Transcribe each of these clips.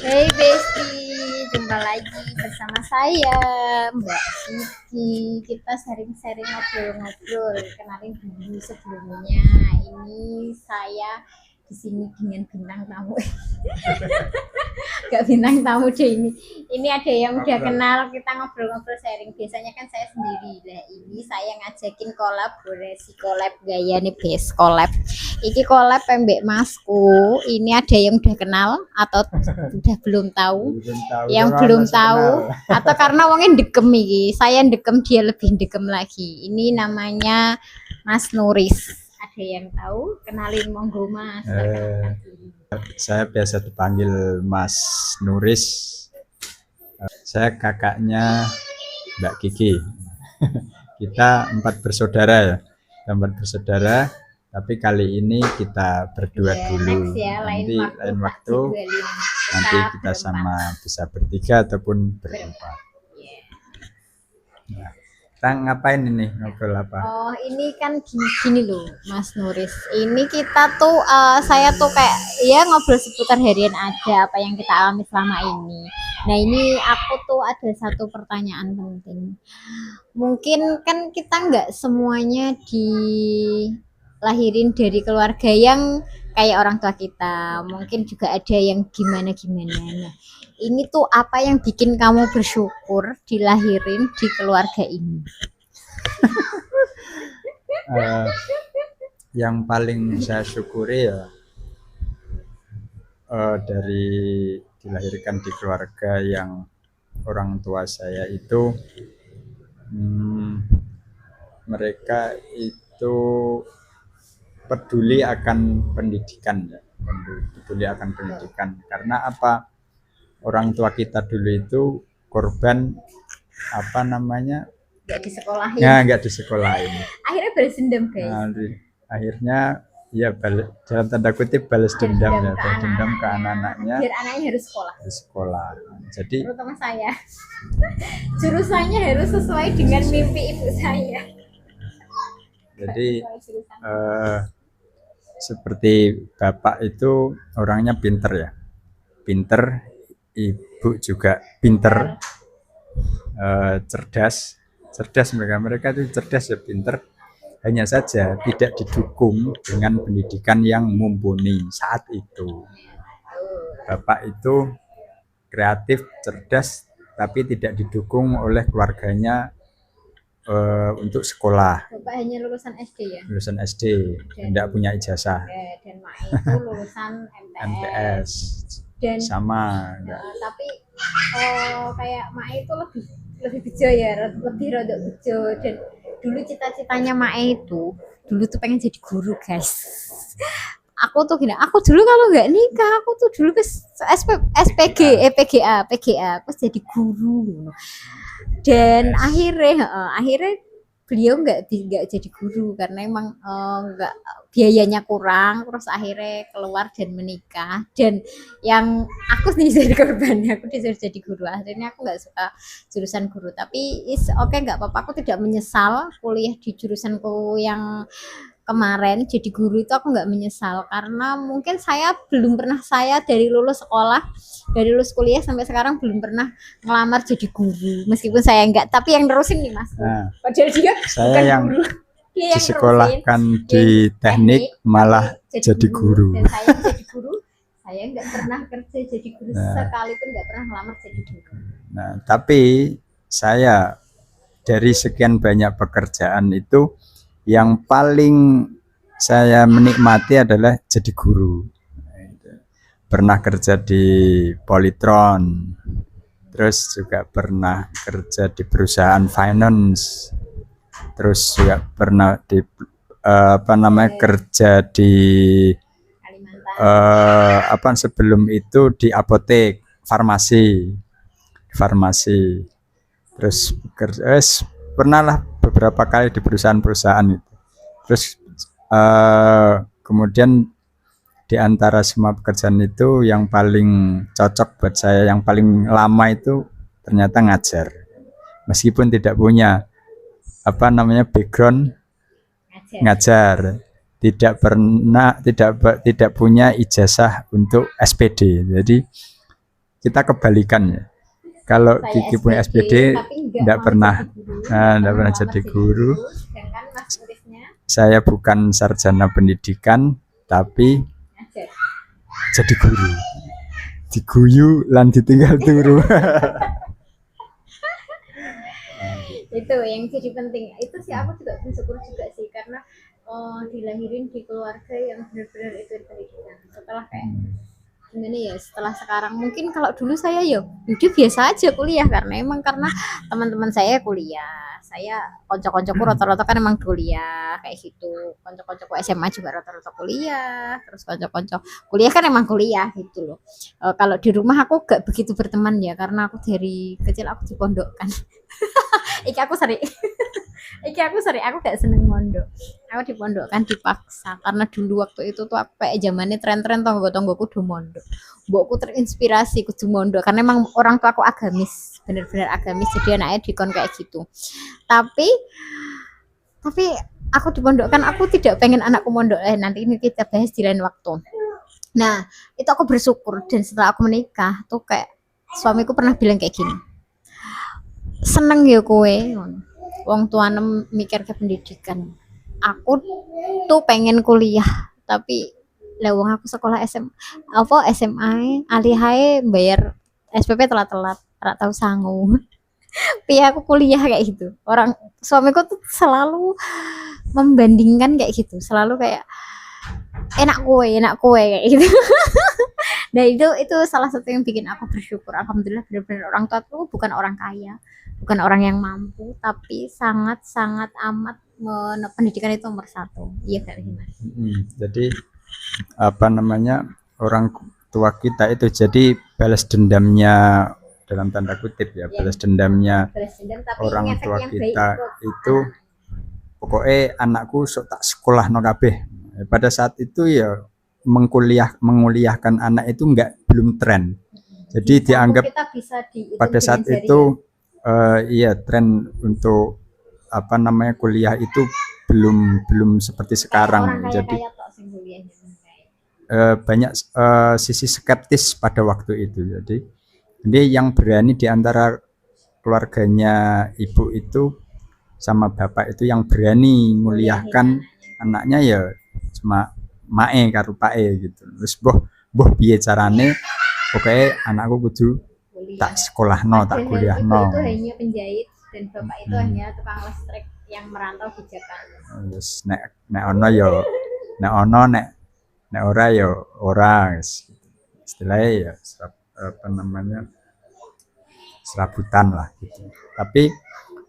Hey Besti, jumpa lagi bersama saya Mbak Siti. Kita sharing-sharing ngobrol-ngobrol. Kenalin dulu sebelumnya. Ini saya di sini dengan bintang tamu. Gak bintang tamu deh ini. Ini ada yang udah kenal, kita ngobrol-ngobrol sharing. Biasanya kan saya sendiri. Nah, ini saya ngajakin kolaborasi collab gaya nih, best collab. Iki collab pembek masku. Ini ada yang udah kenal atau udah belum tahu? Yang belum tahu atau karena wongnya dekem iki. Saya dekem, dia lebih dekem lagi. Ini namanya Mas Nuris. Ada yang tahu? Kenalin monggo Mas. Saya biasa dipanggil Mas Nuris. Saya kakaknya Mbak Kiki. Kita 4 bersaudara ya. Kita 4 bersaudara, tapi kali ini kita berdua dulu. Nanti lain waktu nanti kita sama bisa bertiga ataupun berempat. Nah, kita ngapain ini, ngobrol apa? Oh, ini kan gini loh Mas Nuris. Ini kita tuh saya tuh kayak ya ngobrol seputar harian aja apa yang kita alami selama ini. Nah, ini aku tuh ada satu pertanyaan penting. Mungkin kan kita nggak semuanya dilahirin dari keluarga yang kayak orang tua kita. Mungkin juga ada yang gimana-gimana. Nah, ini tuh apa yang bikin kamu bersyukur dilahirin di keluarga ini? Yang paling saya syukuri ya dari dilahirkan di keluarga yang orang tua saya itu mereka itu peduli akan pendidikan ya, peduli akan pendidikan. Karena apa? Orang tua kita dulu itu korban apa namanya? Nggak disekolahin. Ya, nggak disekolahin. Akhirnya balas dendam guys. Nah, akhirnya ya dalam tanda kutip balas dendam ya, balas dendam ke anak-anaknya. Biar anaknya harus sekolah. Di sekolah. Jadi terutama saya. Jurusannya harus sesuai dengan mimpi ibu saya. Jadi seperti bapak itu orangnya pinter ya, pinter, ibu juga pinter, cerdas mereka itu cerdas ya, pinter. Hanya saja tidak didukung dengan pendidikan yang mumpuni saat itu. Bapak itu kreatif, cerdas, tapi tidak didukung oleh keluarganya untuk sekolah. Bapak hanya lulusan SD ya? Lulusan SD, tidak punya ijazah. Dan Mak itu lulusan MTS. Dan sama. Tapi kayak Mak itu lebih bejo ya, lebih rodok bejo. Dan dulu cita-citanya Mak itu dulu tuh pengen jadi guru guys. Aku tuh gini, aku dulu kalau nggak nikah, aku tuh dulu ke PGA, terus jadi guru. Dan akhirnya beliau nggak jadi guru karena emang nggak biayanya kurang, terus akhirnya keluar dan menikah. Dan yang aku nih jadi korbannya, aku disuruh jadi guru. Akhirnya aku nggak suka jurusan guru, tapi oke, nggak apa-apa, aku tidak menyesal kuliah di jurusanku yang kemarin jadi guru. Itu aku nggak menyesal karena mungkin saya dari lulus kuliah sampai sekarang belum pernah ngelamar jadi guru, meskipun saya enggak, tapi yang nerusin nih Mas. Padahal dia saya bukan yang guru. Dia disekolahkan di teknik malah jadi guru. Dan saya jadi guru, saya nggak pernah kerja jadi guru, sekalipun nggak pernah ngelamar jadi guru. Nah, tapi saya dari sekian banyak pekerjaan itu yang paling saya menikmati adalah jadi guru. Pernah kerja di Polytron, terus juga pernah kerja di perusahaan finance, terus juga pernah di kerja di sebelum itu di apotek, farmasi, terus pernah lah beberapa kali di perusahaan-perusahaan itu. Terus kemudian di antara semua pekerjaan itu yang paling cocok buat saya, yang paling lama itu ternyata ngajar. Meskipun tidak punya background ngajar, tidak punya ijazah untuk SPD. Jadi kita kebalikannya. Kalau Saya Kiki punya SPG, SPD tapi enggak mau pernah, jadi guru, enggak pernah jadi guru. sedangkan Mas Nurisnya Saya bukan sarjana pendidikan, tapi ngajar. jadi guru. Diguyu lan ditinggal turu. Itu yang jadi penting. Itu sih aku juga bersyukur juga sih, karena dilahirin di keluarga yang benar-benar itu pendidikan. Setelah kayak gimana ya, setelah sekarang mungkin kalau dulu saya ya udah biasa aja kuliah, karena teman-teman saya kuliah, saya konco-koncoku rata-rata kan emang kuliah kayak gitu, konco-koncoku SMA juga rata-rata kuliah, terus konco-konco kuliah kan emang kuliah gitu loh. Kalau di rumah aku gak begitu berteman ya, karena aku dari kecil aku dipondokkan. Iki aku sering aku gak seneng mondok, aku dipondokkan dipaksa, karena dulu waktu itu tuh aku kayak zamannya tren-tren tonggo-tonggoku do mondok, mbokku terinspirasi kudu mondok, karena emang orang tua aku agamis, bener-bener agamis, jadi anaknya dikon kayak gitu. Tapi aku dipondokkan, aku tidak pengen anakku mondok. Nanti ini kita bahas di lain waktu. Nah, itu aku bersyukur, dan setelah aku menikah tuh kayak suamiku pernah bilang kayak gini, seneng ya kowe wong tuanem mikir ke pendidikan, aku tuh pengen kuliah tapi lah wong aku sekolah SMA alihae bayar SPP telat-telat, ora tau sangu. Piye aku kuliah kayak gitu. Orang suamiku tuh selalu membandingkan kayak gitu, selalu kayak enak kowe kayak gitu. Nah itu salah satu yang bikin aku bersyukur, alhamdulillah benar-benar orang tua tuh bukan orang kaya, bukan orang yang mampu, tapi sangat-sangat amat pendidikan itu nomor satu. Iya Kak Mas. Jadi apa namanya, orang tua kita itu jadi balas dendamnya dalam tanda kutip ya, balas dendamnya orang tua kita itu pokoknya anakku sok tak sekolah no kabeh. Pada saat itu ya menguliahkan anak itu belum tren. Jadi dianggap pada saat itu iya tren untuk apa namanya kuliah itu belum seperti sekarang. Jadi banyak sisi skeptis pada waktu itu. Jadi yang berani di antara keluarganya ibu itu sama bapak itu, yang berani nguliahkan anaknya ya cuma mae karo pae gitu. Terus boh piye carane pokoknya anakku kudu tak sekolahno, tak kuliahno. Itu hanya penjahit dan bapak itu hanya tukang listrik yang merantau di Jakarta. Terus nek ono nek ora ya ora, istilahnya ya apa namanya serabutan lah gitu. Tapi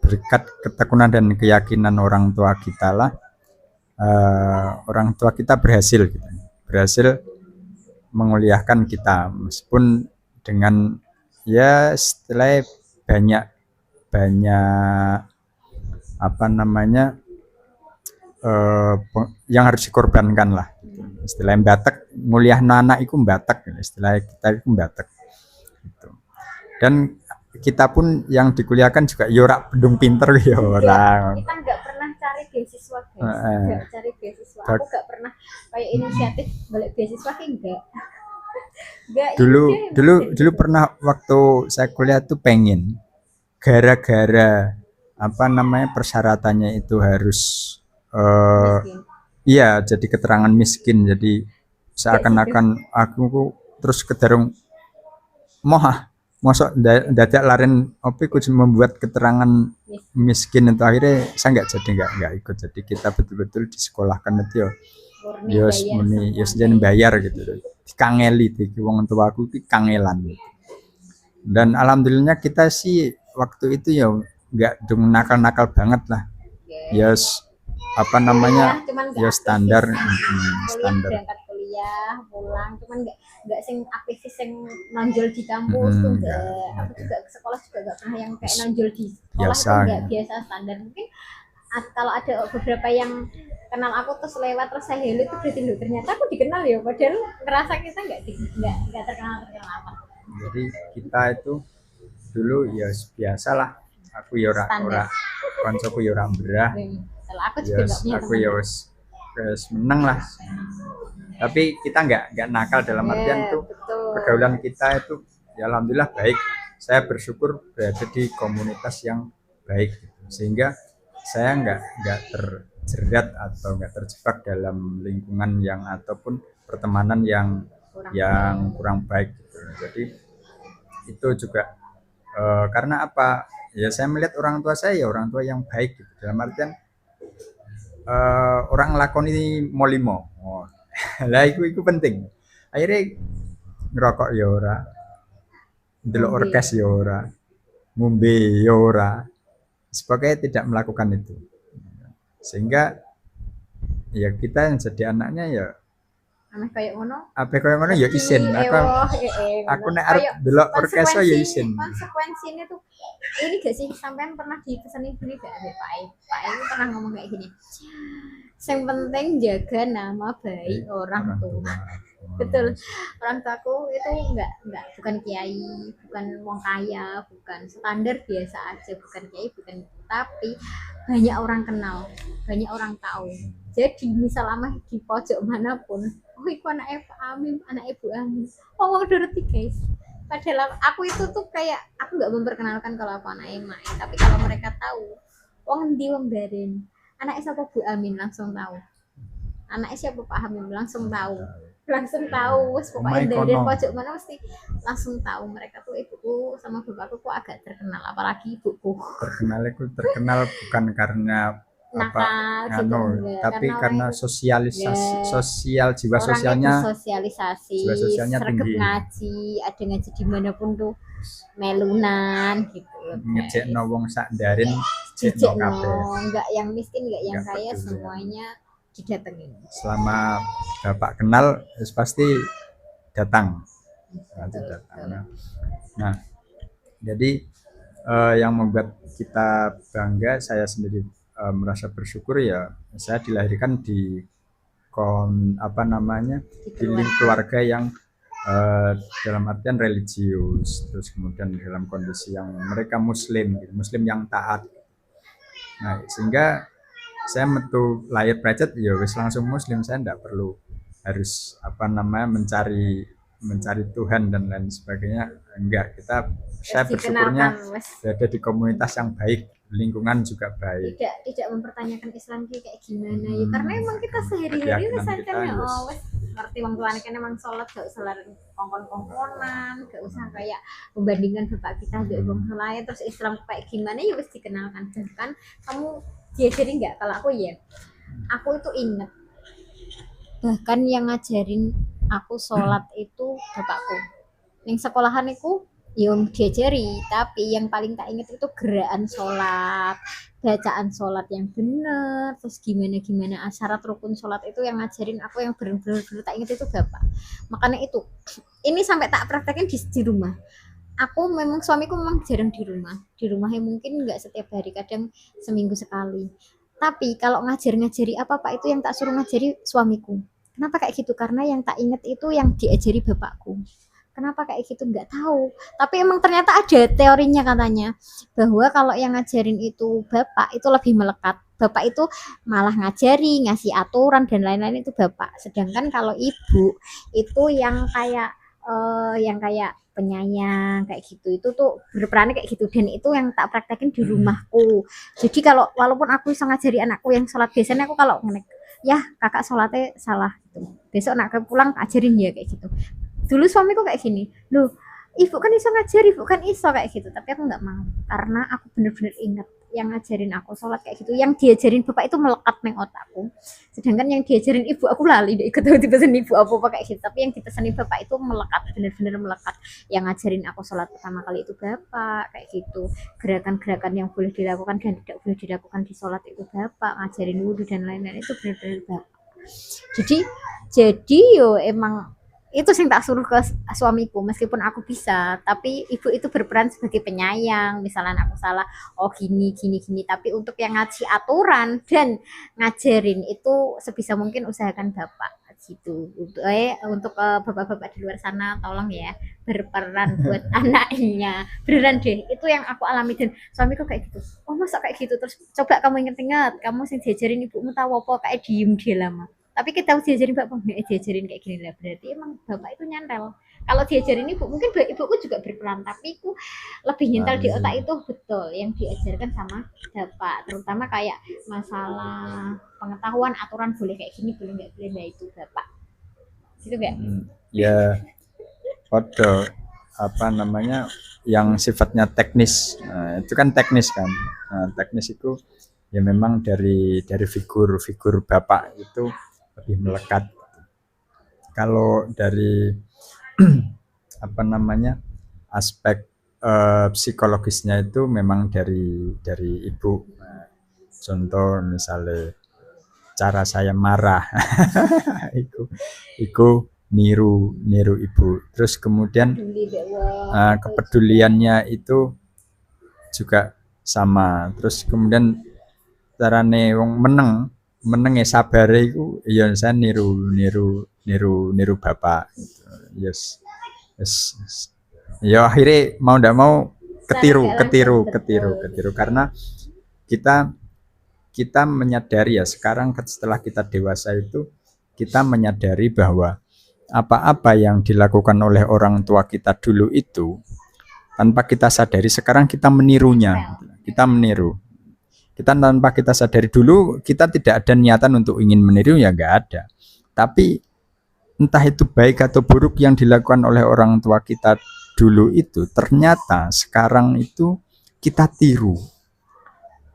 berkat ketekunan dan keyakinan orang tua kita lah, orang tua kita berhasil menguliahkan kita, meskipun dengan ya setelah banyak apa namanya yang harus dikorbankan lah. Istilah batek nguliah anak itu batek, istilah kita itu batek gitu. Dan kita pun yang dikuliahkan juga yorak bedung pinter ya orang. Kita nggak pernah cari beasiswa guys, nggak cari beasiswa. Aku nggak pernah kayak inisiatif balik beasiswa enggak. Dulu pernah waktu saya kuliah tuh pengen, gara-gara apa namanya persyaratannya itu harus iya jadi keterangan miskin, jadi seakan-akan aku terus kedarung mosok dadak laren opi kudu membuat keterangan miskin itu, akhirnya saya nggak ikut. Jadi kita betul-betul disekolahkan itu ya muni ya sejen bayar gitu, dikangeli iki wong tuaku iki kangelan gitu. Dan alhamdulillahnya kita sih waktu itu ya nggak nakal-nakal banget lah, ya apa namanya ya standar berangkat kuliah pulang, cuman nggak sing aktivis sing nonjol di kampus tuh enggak. Aku juga ke sekolah juga nggak pernah yang kayak nonjol di sekolah, biasa, itu nggak biasa standar. Mungkin kalau ada beberapa yang kenal aku terus lewat terus saya hello itu berarti loh ternyata aku dikenal ya, padahal ngerasa kita nggak terkenal apa. Jadi kita itu dulu ya biasalah, aku ya ora koncoku ya ora berah. Aku juga aku ya wis meneng lah. Tapi kita nggak nakal dalam artian tuh pergaulan kita itu ya alhamdulillah baik. Saya bersyukur berada di komunitas yang baik gitu. Sehingga saya nggak terjerat atau nggak terjebak dalam lingkungan yang ataupun pertemanan yang kurang baik gitu. Jadi itu juga karena apa, ya saya melihat orang tua saya ya orang tua yang baik gitu. Dalam artian orang nglakoni molimo. Oh. Lah iku penting. Akhirnya ngerokok ya ora, ndelok orkes ya ora, ngombe ya ora. Sebagai tidak melakukan itu. Sehingga ya kita yang jadi anaknya ya Ameh kayak ngono. apa kayak ngono ya isin. Aku nek arep delok orkes ya isin. Konsekuensinya tuh ini gak sih, sampean pernah dipesani gini gak Pak E? Pak E pernah ngomong kayak gini. Yang penting jaga nama baik orang tua. Betul. Orang tuaku itu bukan kiai, bukan wong kaya, bukan standar biasa aja, bukan kiai, bukan, tapi banyak orang kenal, banyak orang tahu. Jadi misal amah di pojok manapun, oh iku anak Amin, anak Ibu Amin. Oh udah ngerti guys. Padahal aku itu tuh kayak aku nggak memperkenalkan kalau aku anak emak, tapi kalau mereka tahu, wong ndi wong Daren, anak siapa Bu Amin langsung tahu. Anak siapa Pak Hamim langsung tahu. Langsung tahu, pokoknya dari pojok mana mesti langsung tahu. Mereka tuh ibuku sama bapakku kok agak terkenal, apalagi ibuku. Terkenal bukan karena apa gitu, tapi karena sosialisasi, sosial, jiwa sosialnya tinggi, ngaji, ada ngaji dimanapun tuh melunan gitu. Ngecek wong sak Darin, enggak yang miskin, enggak yang kaya, semuanya didatengin. Selama bapak kenal, pasti datang. Nah, jadi yang membuat kita bangga, saya sendiri merasa bersyukur ya, saya dilahirkan di di keluarga yang dalam artian religius, terus kemudian dalam kondisi yang mereka muslim yang taat. Nah, sehingga saya metu lahir Prajat ya wis langsung muslim, saya enggak perlu harus mencari Tuhan dan lain sebagainya. Enggak, saya bersyukurnya berada di komunitas yang baik, lingkungan juga baik. Tidak mempertanyakan Islam kayak gimana ya, karena emang kita sehari-hari misalnya ngerti wong tuane kan emang sholat, gak usah kongkon-kongkonan, gak usah kayak membandingkan bapak kita mbek wong lain, terus Islam kayak gimana ya wis dikenalkan. Bahkan kamu diajarin nggak? Kalau aku ya, aku itu inget bahkan yang ngajarin aku sholat itu bapakku. Yang sekolahan itu yang diajari, tapi yang paling tak inget itu gerakan sholat, bacaan sholat yang benar, terus gimana syarat rukun sholat itu yang ngajarin aku, yang benar-benar tak inget itu bapak. Makanya itu ini sampai tak praktekin di rumah. Aku memang suamiku memang jarang di rumahnya mungkin nggak setiap hari, kadang seminggu sekali. Tapi kalau ngajari apa itu yang tak suruh ngajari suamiku. Kenapa kayak gitu? Karena yang tak inget itu yang diajari bapakku. Kenapa kayak gitu nggak tahu. Tapi emang ternyata ada teorinya katanya bahwa kalau yang ngajarin itu bapak itu lebih melekat. Bapak itu malah ngajari, ngasih aturan dan lain-lain itu bapak. Sedangkan kalau ibu itu yang kayak penyayang kayak gitu, itu tuh berperan kayak gitu, dan itu yang tak praktekin di rumahku. Jadi kalau walaupun aku bisa ngajari anakku yang sholat, biasanya aku kalau ya kakak sholatnya salah gitu, besok nak pulang ajarin ya kayak gitu. Dulu suamiku kayak gini, loh ibu kan iso ngajari, ibu kan iso kayak gitu, tapi aku nggak mau karena aku bener-bener inget yang ngajarin aku sholat kayak gitu, yang diajarin bapak itu melekat neng otakku, sedangkan yang diajarin ibu aku lali deh, ikut dipesan ibu apa kayak gitu, tapi yang dipesanin bapak itu melekat, bener-bener melekat. Yang ngajarin aku sholat pertama kali itu bapak kayak gitu, gerakan-gerakan yang boleh dilakukan dan tidak boleh dilakukan di sholat itu bapak, ngajarin wudhu dan lain-lain itu bener-bener bapak. Jadi yo emang itu sing tak suruh ke suamiku, meskipun aku bisa, tapi ibu itu berperan sebagai penyayang. Misalnya aku salah, oh gini, tapi untuk yang ngaji aturan dan ngajarin itu sebisa mungkin usahakan bapak gitu. Untuk bapak-bapak di luar sana tolong ya berperan buat anaknya, beneran deh, itu yang aku alami. Dan suamiku kayak gitu, oh masa kayak gitu, terus coba kamu inget-inget, kamu sing diajarin ibumu tahu apa, kayak diem dia lama. Tapi kita diajarin bapak nggak diajarin kayak gini lah, berarti emang bapak itu nyantel. Kalau diajarin ibu mungkin ibuku juga berperan, tapi itu lebih nyentel di otak itu betul yang diajarkan sama bapak, terutama kayak masalah pengetahuan aturan boleh kayak gini boleh nggak boleh, nah itu bapak gitu nggak. Ya foto apa namanya yang sifatnya teknis. Nah, itu kan teknis kan. Nah, teknis itu ya memang dari figur bapak itu lebih melekat. Kalau dari apa namanya aspek psikologisnya itu memang dari ibu. Nah, contoh misalnya cara saya marah, itu niru ibu. Terus kemudian kepeduliannya itu juga sama. Terus kemudian carane wong meneng ya sabare iku ya saya niru bapak gitu. Yes. Ya akhirnya mau ndak mau ketiru karena kita menyadari ya sekarang setelah kita dewasa itu kita menyadari bahwa apa-apa yang dilakukan oleh orang tua kita dulu itu tanpa kita sadari sekarang kita menirunya. Kita meniru. Kita tanpa kita sadari dulu kita tidak ada niatan untuk ingin meniru ya enggak ada. Tapi entah itu baik atau buruk yang dilakukan oleh orang tua kita dulu itu ternyata sekarang itu kita tiru.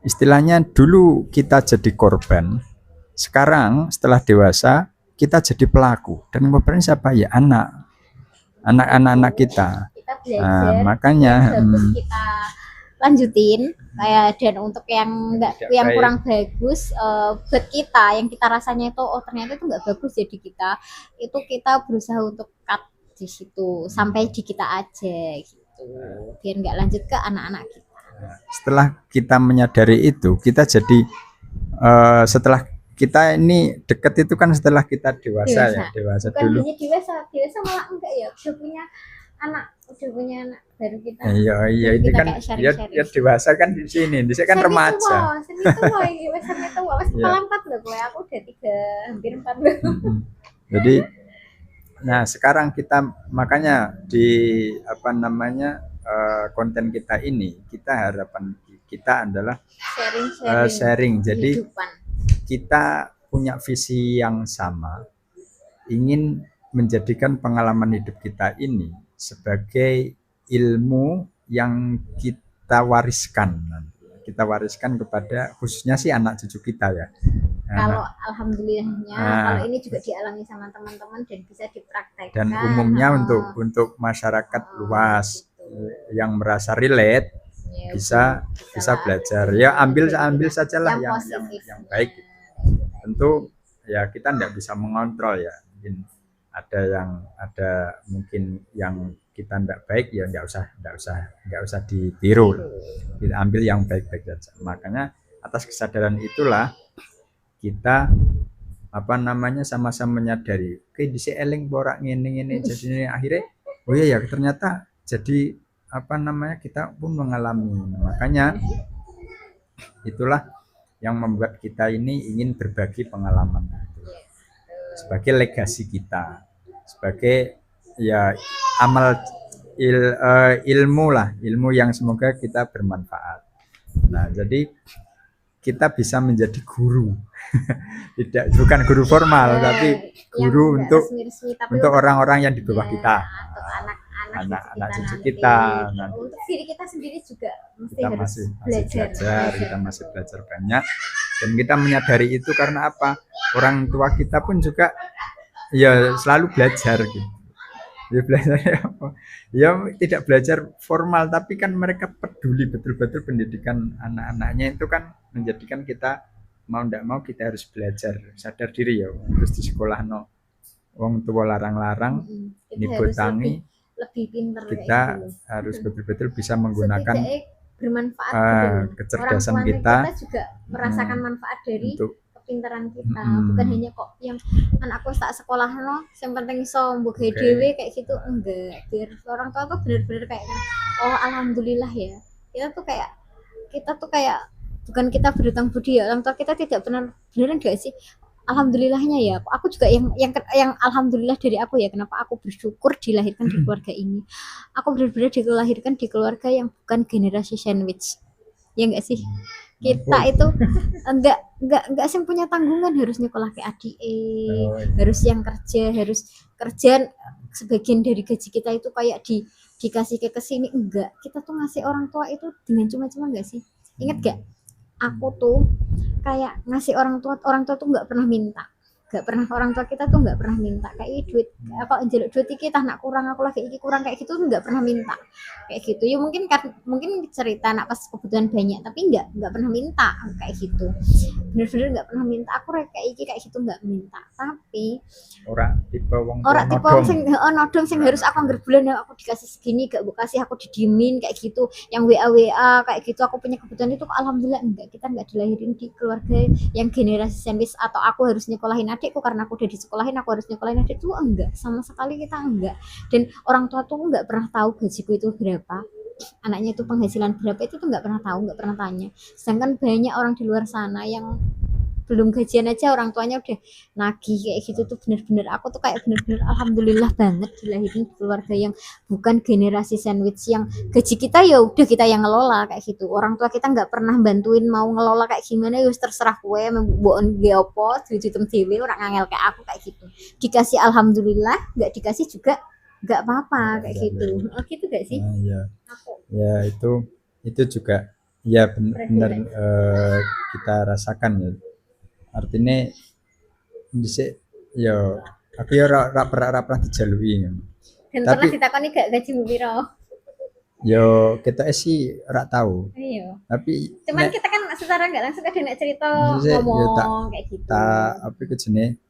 Istilahnya dulu kita jadi korban, sekarang setelah dewasa kita jadi pelaku. Dan korban siapa ya? Anak-anak kita. Kita belajar, makanya kita lanjutin kayak, dan untuk yang kurang bagus buat kita yang kita rasanya itu ternyata itu nggak bagus, jadi kita berusaha untuk cut di situ sampai di kita aja gitu, biar nggak lanjut ke anak-anak kita. Setelah kita menyadari itu kita jadi setelah kita ini deket itu kan setelah kita dewasa. Ya dewasa bukan dulu hanya dewasa malah enggak ya, udah punya anak baru kita. Iya itu kan ya dewasa kan di sini kan remaja. Seni tua iki wis seni tua wis kepala 4 lho kowe, aku udah 3 hampir 4 lho. Jadi nah sekarang kita makanya di apa namanya konten kita ini kita harapan kita adalah sharing. Jadi kita punya visi yang sama, ingin menjadikan pengalaman hidup kita ini sebagai ilmu yang kita wariskan kepada khususnya sih anak cucu kita ya. Kalau alhamdulillahnya kalau ini juga dialami sama teman-teman dan bisa dipraktekkan. Dan umumnya untuk masyarakat luas yang merasa relate ya, bisa belajar. Ya ambil sajalah yang baik. Tentu ya kita tidak bisa mengontrol ya. Mungkin ada mungkin yang kita tidak baik ya nggak usah ditiru. Kita ambil yang baik-baik saja. Makanya atas kesadaran itulah kita apa namanya sama-sama menyadari oke dhisik eling borak ngene jadi akhirnya oh iya ya ternyata jadi apa namanya kita pun mengalami. Makanya itulah yang membuat kita ini ingin berbagi pengalaman sebagai legasi kita, sebagai ya amal ilmu yang semoga kita bermanfaat. Nah jadi kita bisa menjadi guru. bukan guru formal tapi guru untuk orang-orang yang di bawah kita, anak cucu kita. Untuk diri kita sendiri juga kita masih belajar, kita masih belajar banyak dan kita menyadari itu karena apa? Orang tua kita pun juga ya selalu belajar gitu. Ya belajar apa? Ya tidak belajar formal tapi kan mereka peduli betul-betul pendidikan anak-anaknya, itu kan menjadikan kita mau ndak mau kita harus belajar, sadar diri ya. Terus di sekolah wong tua larang-larang dibotangi lebih pinter, kita harus betul-betul bisa menggunakan bermanfaat kecerdasan kita juga merasakan manfaat dari kepintaran kita. Bukan hanya kok yang anakku tak sekolah yang penting iso mbok dhewe kayak gitu, enggak. Biar orang tua tuh benar-benar kayak oh alhamdulillah ya. Kita tuh kayak bukan kita berutang budi ya, orang tua kita tidak beneran enggak sih alhamdulillahnya ya aku juga yang alhamdulillah dari aku ya, kenapa aku bersyukur dilahirkan di keluarga ini. Aku benar-benar dilahirkan di keluarga yang bukan generasi sandwich, ya enggak sih? Kita Ampun. itu enggak sih punya tanggungan harus nyekolah ke adik, Oh, iya. harus yang harus kerja sebagian dari gaji kita itu kayak dikasih ke sini, enggak. Kita tuh ngasih orang tua itu dengan cuma-cuma enggak sih? Ingat gak? Aku tuh kayak ngasih orang tua tuh nggak pernah minta, nggak pernah, orang tua kita tuh nggak pernah minta kayak duit apa njaluk duit iki tah nak kurang aku lagi iki kurang kayak gitu, nggak pernah minta kayak gitu ya. Mungkin kan mungkin cerita nak pas kebutuhan banyak, tapi nggak pernah minta kayak gitu, bener-bener nggak pernah minta. Aku kayak iki kayak gitu nggak minta, tapi Ora tipe wong tua orang tipe nodong. sing nodong sing harus aku anggar bulan aku dikasih segini, gak gue kasih aku didiemin kayak gitu, yang WA kayak gitu. Aku punya kebutuhan itu alhamdulillah enggak, kita enggak dilahirin di keluarga yang generasi sandwich atau aku harus nyekolahin adikku karena aku udah disekolahin aku harus nyekolahin adik itu enggak, sama sekali kita enggak. Dan orang tua tuh enggak pernah tahu gajiku itu berapa, anaknya itu penghasilan berapa, itu tuh nggak pernah tahu, nggak pernah tanya. Sedangkan banyak orang di luar sana yang belum gajian aja orang tuanya udah nagih kayak gitu. Tuh bener-bener aku tuh kayak bener-bener alhamdulillah banget dilahirin di keluarga yang bukan generasi sandwich, yang gaji kita ya udah kita yang ngelola kayak gitu. Orang tua kita nggak pernah bantuin mau ngelola kayak gimana, ya terserah gue membuat geopo dijutum dewe orang angel kayak aku kayak gitu. Dikasih alhamdulillah, nggak dikasih juga nggak apa-apa kayak gitu. Oh gitu gak sih? Ya, Aku ya itu juga ya benar kita rasakan ya. Artinya dhisik ya aku ya ora pernah dijalui. dan pernah Tapi ditakoni gak gajimu piro? yo kita sih ora tahu. Iya. Tapi Cuman kita kan secara nggak langsung kadang nak cerita dhisik ya ngomong kayak gitu. apa iku jenenge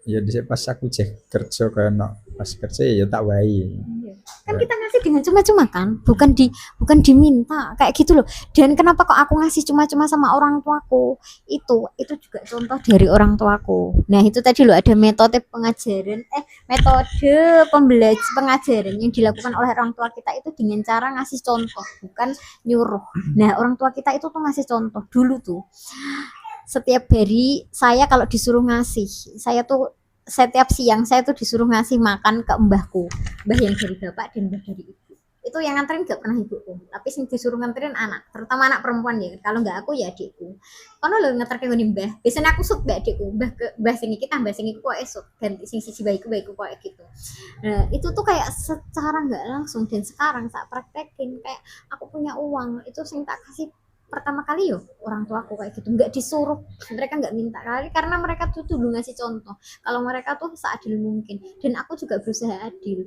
ya dhisik pas aku cek kerja kaya pas kerja ya tak wae. Iya. Kan kita ngasih dengan cuma-cuma kan, bukan diminta kayak gitu loh. Dan kenapa kok aku ngasih cuma-cuma sama orang tuaku? Itu juga contoh dari orang tuaku. Nah, itu tadi loh ada metode pengajaran metode pengajaran yang dilakukan oleh orang tua kita itu dengan cara ngasih contoh, bukan nyuruh. Nah, orang tua kita itu tuh ngasih contoh dulu tuh. Setiap hari saya kalau disuruh ngasih, saya tuh setiap siang saya tuh disuruh ngasih makan ke mbahku, mbah yang dari bapak dan mbah dari ibu. Itu yang nganterin gak pernah ibuku, tapi sing disuruh nganterin anak, terutama anak perempuan ya. Kalau nggak aku ya adikku. Kono lho nganterke ngene mbah. Biasanya aku sut mbak adikku, mbah sing iki tambah sing iku kok esuk, ganti sing siji bayiku kok gitu. Nah, itu tuh kayak secara nggak langsung. Dan sekarang saat praktekin kayak aku punya uang, itu sing tak kasih pertama kali yo orang tua aku kayak gitu, nggak disuruh, mereka nggak minta kali, karena mereka tuh dulu ngasih contoh kalau mereka tuh seadil mungkin. Dan aku juga berusaha adil.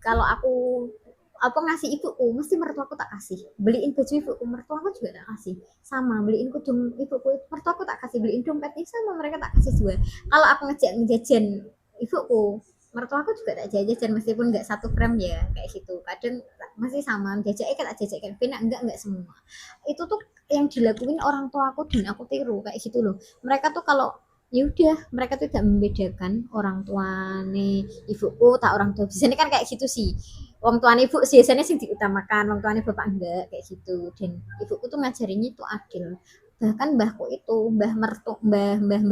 Kalau aku ngasih ibuku, mesti mertuaku tak kasih. Beliin baju ibuku, mertuaku juga tak kasih. Sama beliin kudung ibuku, mertuaku tak kasih. Beliin dompetnya sama, mereka tak kasih juga. Kalau aku ngejak ngejajan ibuku, mertuaku juga tak jajan meskipun nggak satu frame ya kayak gitu. Kadang masih sama jajaknya kan tak jajakan, pina enggak semua. Itu tuh yang dilakuin orang tua aku dan aku tiru kayak gitu loh. Mereka tuh kalau ya udah, mereka tuh tidak membedakan orang tua nih ibuku tak orang tua biasanya kan kayak gitu sih. Wong tuane ibu biasanya sih diutamakan, wong tuane bapak enggak kayak gitu. Dan ibuku tuh ngajarinnya itu adil. Bahkan mbahku itu, mbah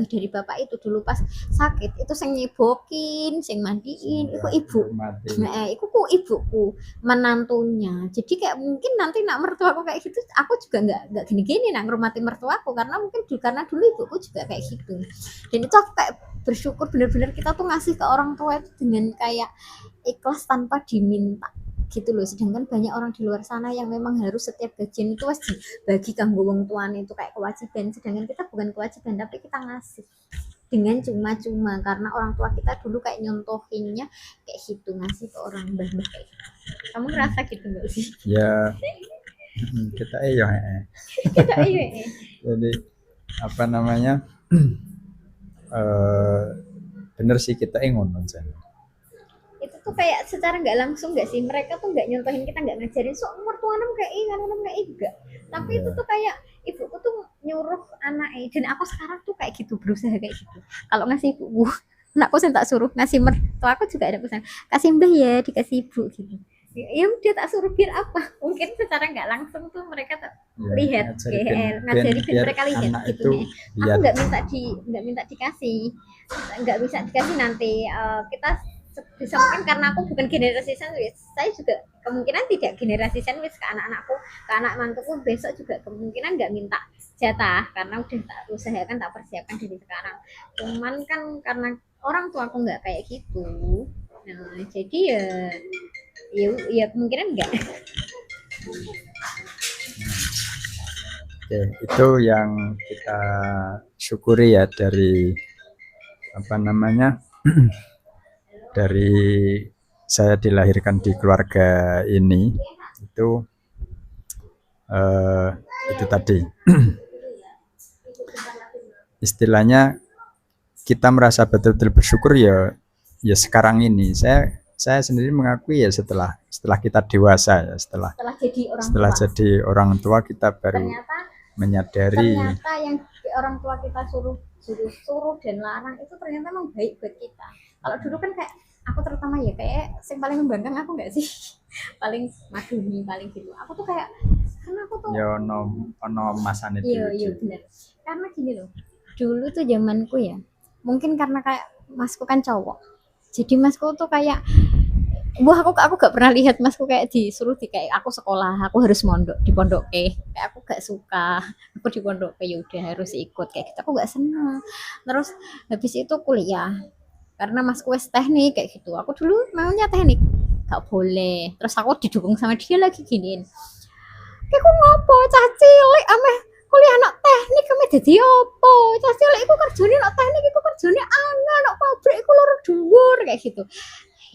dari bapak itu dulu pas sakit itu sing nyebokin, sing mandiin, itu ibu. Nah, itu ku ibuku, menantunya. Jadi kayak mungkin nanti nak mertuaku kayak gitu, aku juga nggak gini-gini nak ngurmati mertuaku, karena mungkin karena dulu ibuku juga kayak gitu. Dan itu aku kayak bersyukur bener-bener kita tuh ngasih ke orang tua itu dengan kayak ikhlas tanpa diminta gitu loh. Sedangkan banyak orang di luar sana yang memang harus setiap gajian itu wajib bagi kanggo wong tuane itu kayak kewajiban, sedangkan kita bukan kewajiban tapi kita ngasih dengan cuma-cuma karena orang tua kita dulu kayak nyontohinnya kayak gitu, ngasih ke orang mbah-mbah kayak gitu. Kamu ngerasa gitu nggak sih? Ya kita ya Kita iya. jadi apa namanya bener sih kita ngono aja. Itu tuh kayak secara nggak langsung nggak sih, mereka tuh nggak nyontohin kita, nggak ngajarin so mertuanem kayak ini kan kayak enggak, tapi itu tuh kayak ibuku tuh nyuruh anaknya. Dan aku sekarang tuh kayak gitu, berusaha kayak gitu. Kalau ngasih ibuku, anakku saya tak suruh ngasih mertua aku juga ada pesan kasih mbah ya, dikasih ibu gitu. Ya udah tak suruh biar apa? Mungkin secara nggak langsung tuh mereka tak Ya, lihat ngajari GL, ngajari biar biar mereka lihat anak gitu itu nih. Aku lihat. nggak minta dikasih, nggak bisa dikasih nanti kita bisa mungkin karena aku bukan generasi sandwich, saya juga kemungkinan tidak generasi sandwich ke anak-anakku, ke anak mantuku besok juga kemungkinan nggak minta jatah karena udah tak usahakan, tak persiapkan dari sekarang. Cuman kan karena orang tua aku nggak kayak gitu, nah jadi ya kemungkinan enggak. Oke, itu yang kita syukuri ya dari apa namanya dari saya dilahirkan di keluarga ini itu eh, itu tadi istilahnya kita merasa betul-betul bersyukur ya ya sekarang ini saya sendiri mengakui ya setelah kita dewasa ya setelah jadi orang tua kita baru ternyata menyadari ternyata yang orang tua kita suruh dan larang itu ternyata memang baik buat kita. Kalau dulu kan kayak aku terutama ya kayak yang paling membangkang aku nggak sih paling maduni paling gitu aku tuh kayak karena aku tuh ya ono masane iya dulu. benar karena gini loh dulu tuh zamanku ya mungkin karena kayak masku kan cowok jadi masku tuh kayak wah aku gak pernah lihat masku kayak disuruh di kayak aku sekolah aku harus mondok di pondok kayak aku gak suka aku di pondok ya udah harus ikut kayak gitu aku gak seneng terus habis itu kuliah karena masku wes teknik kayak gitu aku dulu maunya teknik gak boleh terus aku didukung sama dia lagi giniin kayak aku ngopo cah cilik ameh kuliah anak teknik ameh dadi opo cah cilik iku kerjane anak teknik iku kerjane angel anak pabrik iku loro dhuwur kayak gitu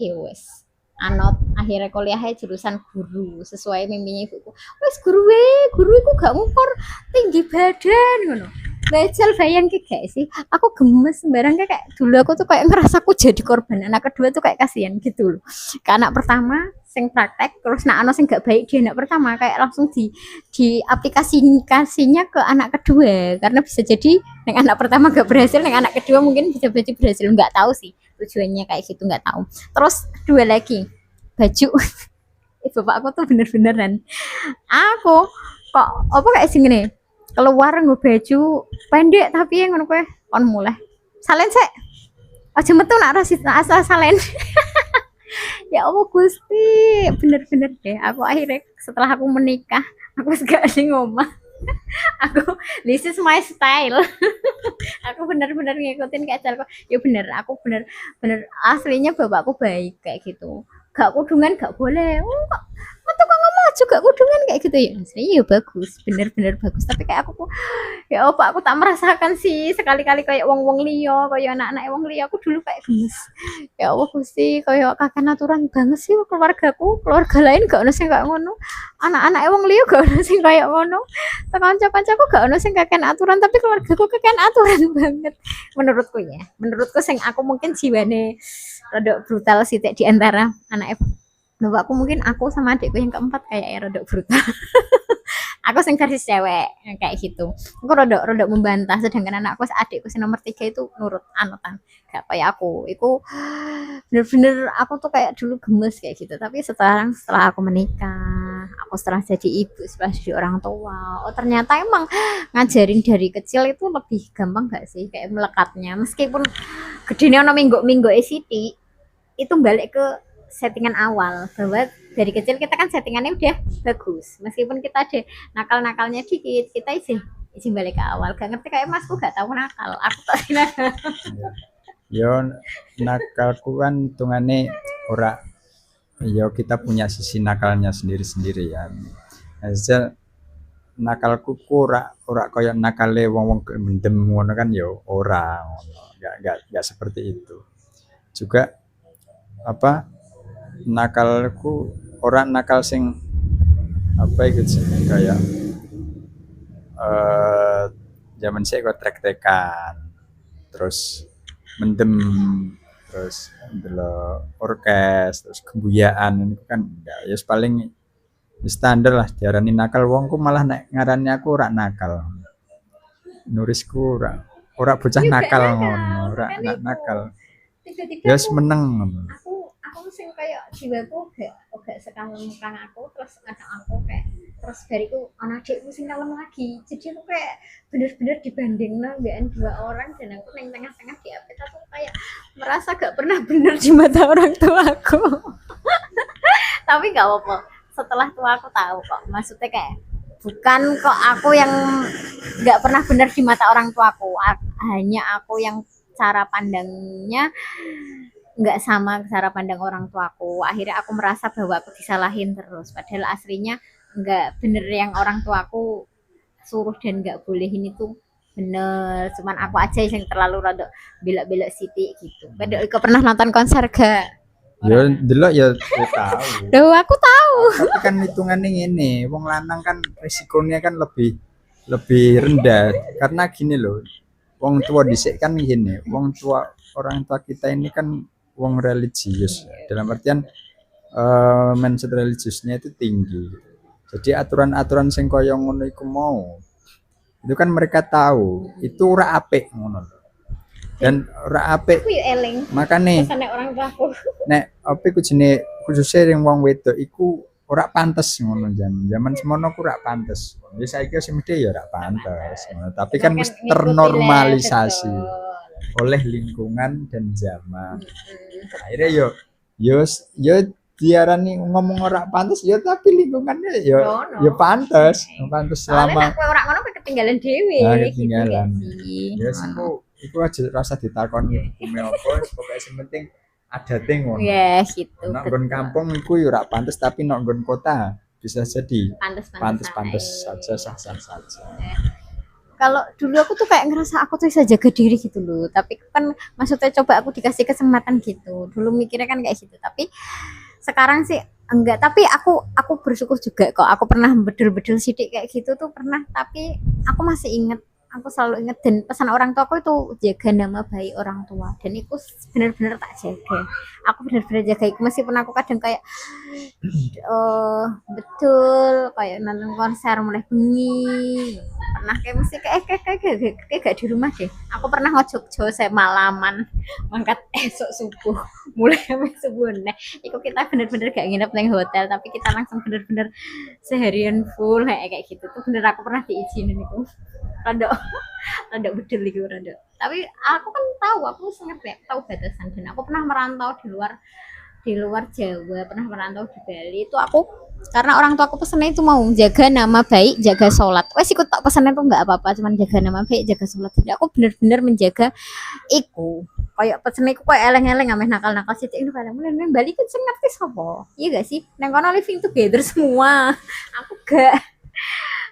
ya wes anot akhirnya kuliahnya jurusan guru sesuai mimpinya ibuku wes guru iku gak ngukur tinggi badan ngono Bajal bayang ki gak sih aku gemes sembarang kayak dulu aku tuh kayak ngerasa aku jadi korban anak kedua tuh kayak kasihan gitu loh ke anak pertama sing praktek terus nak anak sing gak baik di anak pertama kayak langsung di aplikasinya ke anak kedua karena bisa jadi yang anak pertama gak berhasil yang anak kedua mungkin bisa jadi berhasil nggak tahu sih tujuannya kayak gitu nggak tahu terus dua lagi baju bapak aku tuh bener-beneran aku kok apa kayak sing gini keluar nggak baju pendek tapi yang ngono kowe kon mulai salen sik aja metu nak asal salen ya Allah Gusti bener-bener deh aku akhirnya setelah aku menikah aku gak di ngomah aku this is my style aku bener-bener ngikutin kayak cara ya bener aku bener aslinya bapakku baik kayak gitu gak kudungan gak boleh metu kok ngomong juga kudungan kayak gitu ya aslinya ya bagus bener-bener bagus tapi kayak aku ya apa aku tak merasakan sih sekali-kali kayak wong-wong liya kayak anak-anak wong liya aku dulu kayak gemes ya Allah Gusti kayak kakek aturan banget sih keluarga lain gak ono sing kayak ngono anak-anak wong liya gak ono sing kayak ngono kanca-kancaku gak ono sing kakek aturan tapi keluargaku kakek aturan banget menurutku sing aku mungkin jiwane rada brutal sih di antara anak bapakku mungkin aku sama adikku yang keempat kayak rada brutal aku sing versi cewek kayak gitu aku rodok membantah sedangkan anakku adikku sing nomor 3 itu nurut anutan gak kayak aku itu bener-bener aku tuh kayak dulu gemes kayak gitu tapi setelah aku menikah aku setelah jadi ibu setelah jadi orang tua oh ternyata emang ngajarin dari kecil itu lebih gampang gak sih kayak melekatnya meskipun gedenya ono minggu SCT itu balik ke settingan awal bahwa dari kecil kita kan settingannya udah bagus meskipun kita ada nakal-nakalnya dikit kita izin balik ke awal gak ngerti kayak masku gak tahu nakal aku tak nakal yo nakalku kan hitungannya ora yo kita punya sisi nakalnya sendiri-sendiri ya hasil nakalku ora kaya nakale wong-wong mendem ngono kan yo ora enggak seperti itu juga apa nakalku orang nakal sing apa gitu kayak zaman saya kok trek-trekan terus mendem terus delok orkes terus kebuyaan itu kan enggak ya paling standar lah diarani nakal wongku malah nek ngarani aku ora nakal nurisku ora bocah nakal ngono ora nakal ya meneng aku aku sing kayak jiwaku gak sekalem kang aku, terus kadang aku kayak terus bariku ana adikku sing kalem lagi. Jadi aku kayak bener-bener dibandingno mbekan dua orang dan aku neng tengah-tengah di apa aku kayak merasa gak pernah bener di mata orang tuaku. Tapi gak apa-apa. Setelah tua aku tahu kok. Maksudnya kayak bukan kok aku yang gak pernah bener di mata orang tuaku. Hanya aku yang cara pandangnya nggak sama cara pandang orang tuaku. Akhirnya aku merasa bahwa aku disalahin terus. Padahal aslinya nggak bener yang orang tuaku suruh dan nggak bolehin itu bener. Cuman aku aja yang terlalu rada belok-belok Siti gitu. Padahal kau pernah nonton konser gak? Ya delok ya tahu. Duh, aku tahu. Tapi kan hitungannya ini, wong lanang kan risikonya kan lebih rendah karena gini loh. Wong tua dhisik kan gini, wong tua orang tua kita ini kan wong religius. Dalam artian mindset religiusnya itu tinggi. Jadi aturan-aturan sing kaya ngono iku mau itu kan mereka tahu itu ora apik ngono. Dan ora apik. Aku ya eling. Makane Pesan orang tuaku. nek apa iku jenenge khususnya yang wong wedok iku ora pantes ngono zaman semono ku ora pantes. Ya saiki wis mesti ya ora pantes. Tapi kan wis ternormalisasi oleh lingkungan dan zaman. Akhirnya yo diarani ngomong ora pantes ya tapi lingkungannya yo pantes selama aku ora ngono ketinggalan dhewe. Nah, ketinggalan. Ya iku aja rasa ditakon hukume apa, pokoke sing penting adate ngono. Ya, gitu. Nek nggon kampung iku yo ora pantes tapi nek nggon kota bisa jadi pantes saja sah-sah saja. Kalau dulu aku tuh kayak ngerasa aku tuh bisa jaga diri gitu loh, tapi kan maksudnya coba aku dikasih kesempatan gitu. Dulu mikirnya kan kayak gitu, tapi sekarang sih enggak. Tapi aku bersyukur juga kok. Aku pernah bedel-bedel sidik kayak gitu tuh pernah, tapi aku masih inget. Aku selalu inget dan pesan orang tua aku itu jaga nama baik orang tua, dan itu benar-benar tak jaga. Aku benar-benar jaga itu meskipun aku kadang kayak betul kayak nonton konser mulai bengi. Pernah kayak mesti kayak gak di rumah deh. Aku pernah ngojok saya malaman mangkat esok subuh mulai sampai subuh nih. Itu kita bener-bener gak nginep di hotel, tapi kita langsung bener-bener seharian full kayak gitu tuh bener. Aku pernah diizinin itu rada bedel gitu rada. Tapi aku kan tahu, aku sangat tahu batasan, dan aku pernah merantau di luar Jawa, pernah merantau di Bali. Itu aku karena orang tua aku pesannya itu mau jaga nama baik, jaga sholat. Wes ikut tak pesannya tuh nggak apa-apa, cuman jaga nama baik, jaga sholat. Jadi aku bener-bener menjaga iku. Kayak pesannya aku kayak eleng-eleng ameh nakal-nakal sih. Ini kalau mulai Bali kan sing ngerti sapa? Iya gak sih? Nang kono living together semua. Aku gak.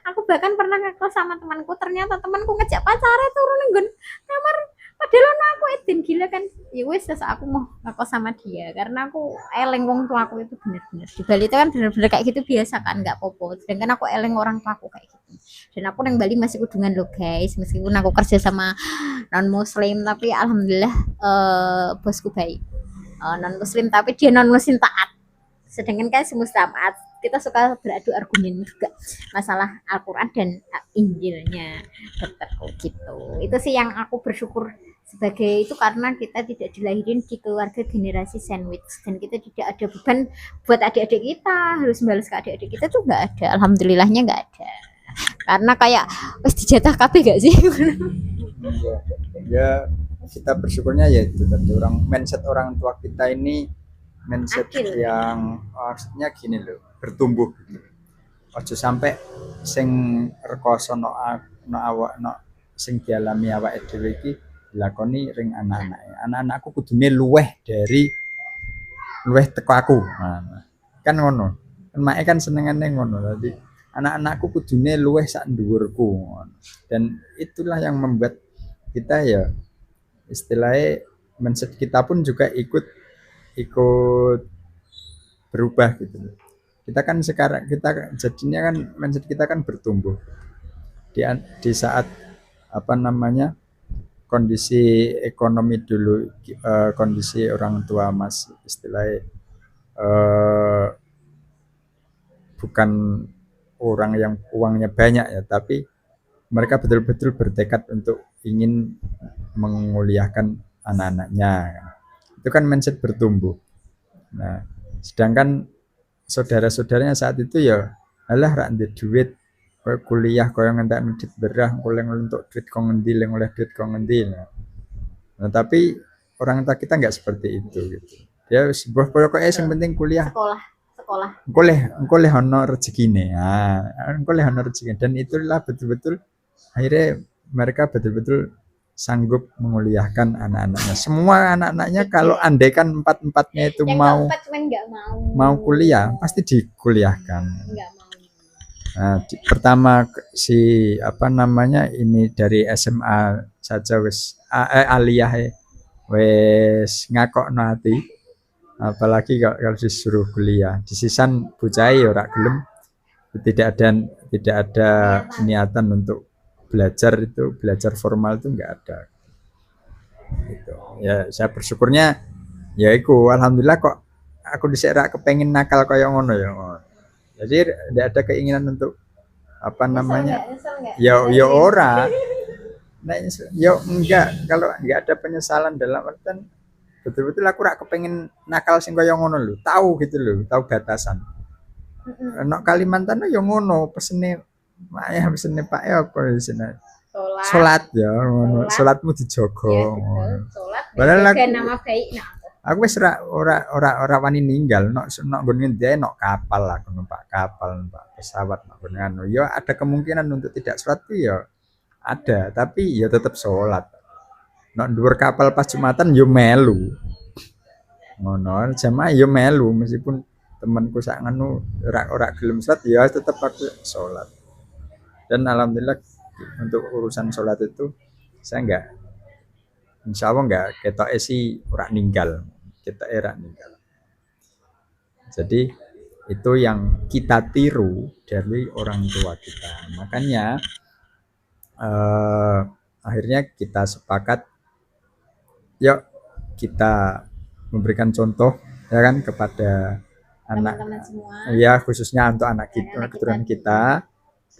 Aku bahkan pernah ngekos sama temanku, ternyata temanku ngejak pacarnya turun nggon kamar. Padahal aku edin gila kan. Ya wes aku mau ngekos sama dia karena aku eleng wong tua aku itu bener-bener. Di Bali itu kan bener-bener kayak gitu biasa kan, nggak popo. Sedangkan aku eleng orang tua aku kayak gitu. Dan aku nang Bali masih hubungan lo guys, meskipun aku kerja sama non muslim, tapi alhamdulillah bosku baik. Non muslim tapi dia non muslim taat. Sedangkan kan semesta taat kita suka beradu argumen juga masalah Al-Quran dan Injilnya dokterku gitu. Itu sih yang aku bersyukur sebagai itu, karena kita tidak dilahirin di keluarga generasi sandwich dan kita tidak ada beban buat adik-adik kita harus balas ke adik-adik kita tuh nggak ada. Alhamdulillahnya nggak ada, karena kayak wes dijatah kabeh gak sih. Ya kita bersyukurnya ya itu tadi mindset orang tua kita ini mindset yang maksudnya gini loh, bertumbuh gitu. Ojo sampai sing rekoso no awak no sing dialami awake dhewe iki dilakoni ring anak-anake. Anak-anakku kudune luweh teko aku. Nah, kan ngono. Kan make kan senengane ngono. Dadi anak-anakku kudune luweh sak dhuwurku. Dan itulah yang membuat kita ya istilahnya mindset kita pun juga ikut berubah gitu. Kita kan sekarang kita jadinya kan mindset kita kan bertumbuh di saat apa namanya kondisi ekonomi dulu, kondisi orang tua mas istilahnya bukan orang yang uangnya banyak ya, tapi mereka betul-betul bertekad untuk ingin menguliahkan anak-anaknya. Itu kan mindset bertumbuh. Nah, sedangkan saudara-saudaranya saat itu ya alah rak ndek duit koyo kuliah koyo ngentek duit berah oleh untuk duit kok ngendi oleh duit kok ngendi. Nah, tapi orang tua kita nggak seperti itu gitu. Ya sebuah pokoknya yang penting kuliah Sekolah, sekolah. engko leh ono rezekine. Engko leh ono rezekine dan itulah betul-betul akhirnya mereka betul-betul sanggup menguliahkan anak-anaknya. Semua anak-anaknya kalau andaikan empat-empatnya itu Yang mau keempat cuman nggak mau kuliah pasti dikuliahkan. nggak mau. Nah, pertama si apa namanya ini dari SMA saja wis aliyah wis ngakokno ati. Apalagi kalau disuruh kuliah, disisan bocah ya ora gelem, tidak ada niatan untuk belajar itu belajar formal itu enggak ada. Gitu. Ya saya bersyukurnya ya iku alhamdulillah kok aku dhisik ra kepengin nakal kaya ngono ya. Jadi tidak ada keinginan untuk apa namanya ya ora nah, ya enggak kalau enggak ada penyesalan dalam artian betul-betul aku rak kepengen nakal sing kaya ngono lho tahu gitu lho tahu batasan nek Kalimantan ya ngono pesene ya pesene Pak ya apa disini salat ya ngono salatmu dijogo ya, salat padahal aku nama baik aku wis ora wani ninggal nok nggon ngendi nok kapal aku numpak kapal numpak pesawat nok ngono ya ada kemungkinan untuk tidak sholat ya ada tapi ya tetap sholat nok dhuwur kapal pas Jumatan yo melu ngono jamaah yo melu meskipun temanku sak ngono ora gelem sholat ya tetap aku sholat dan alhamdulillah untuk urusan sholat itu saya enggak insya Allah enggak ketok sih ora ninggal kita era ninggal. Jadi itu yang kita tiru dari orang tua kita. Makanya akhirnya kita sepakat, yuk kita memberikan contoh ya kan kepada anak, ya khususnya untuk anak kita, keturunan kita,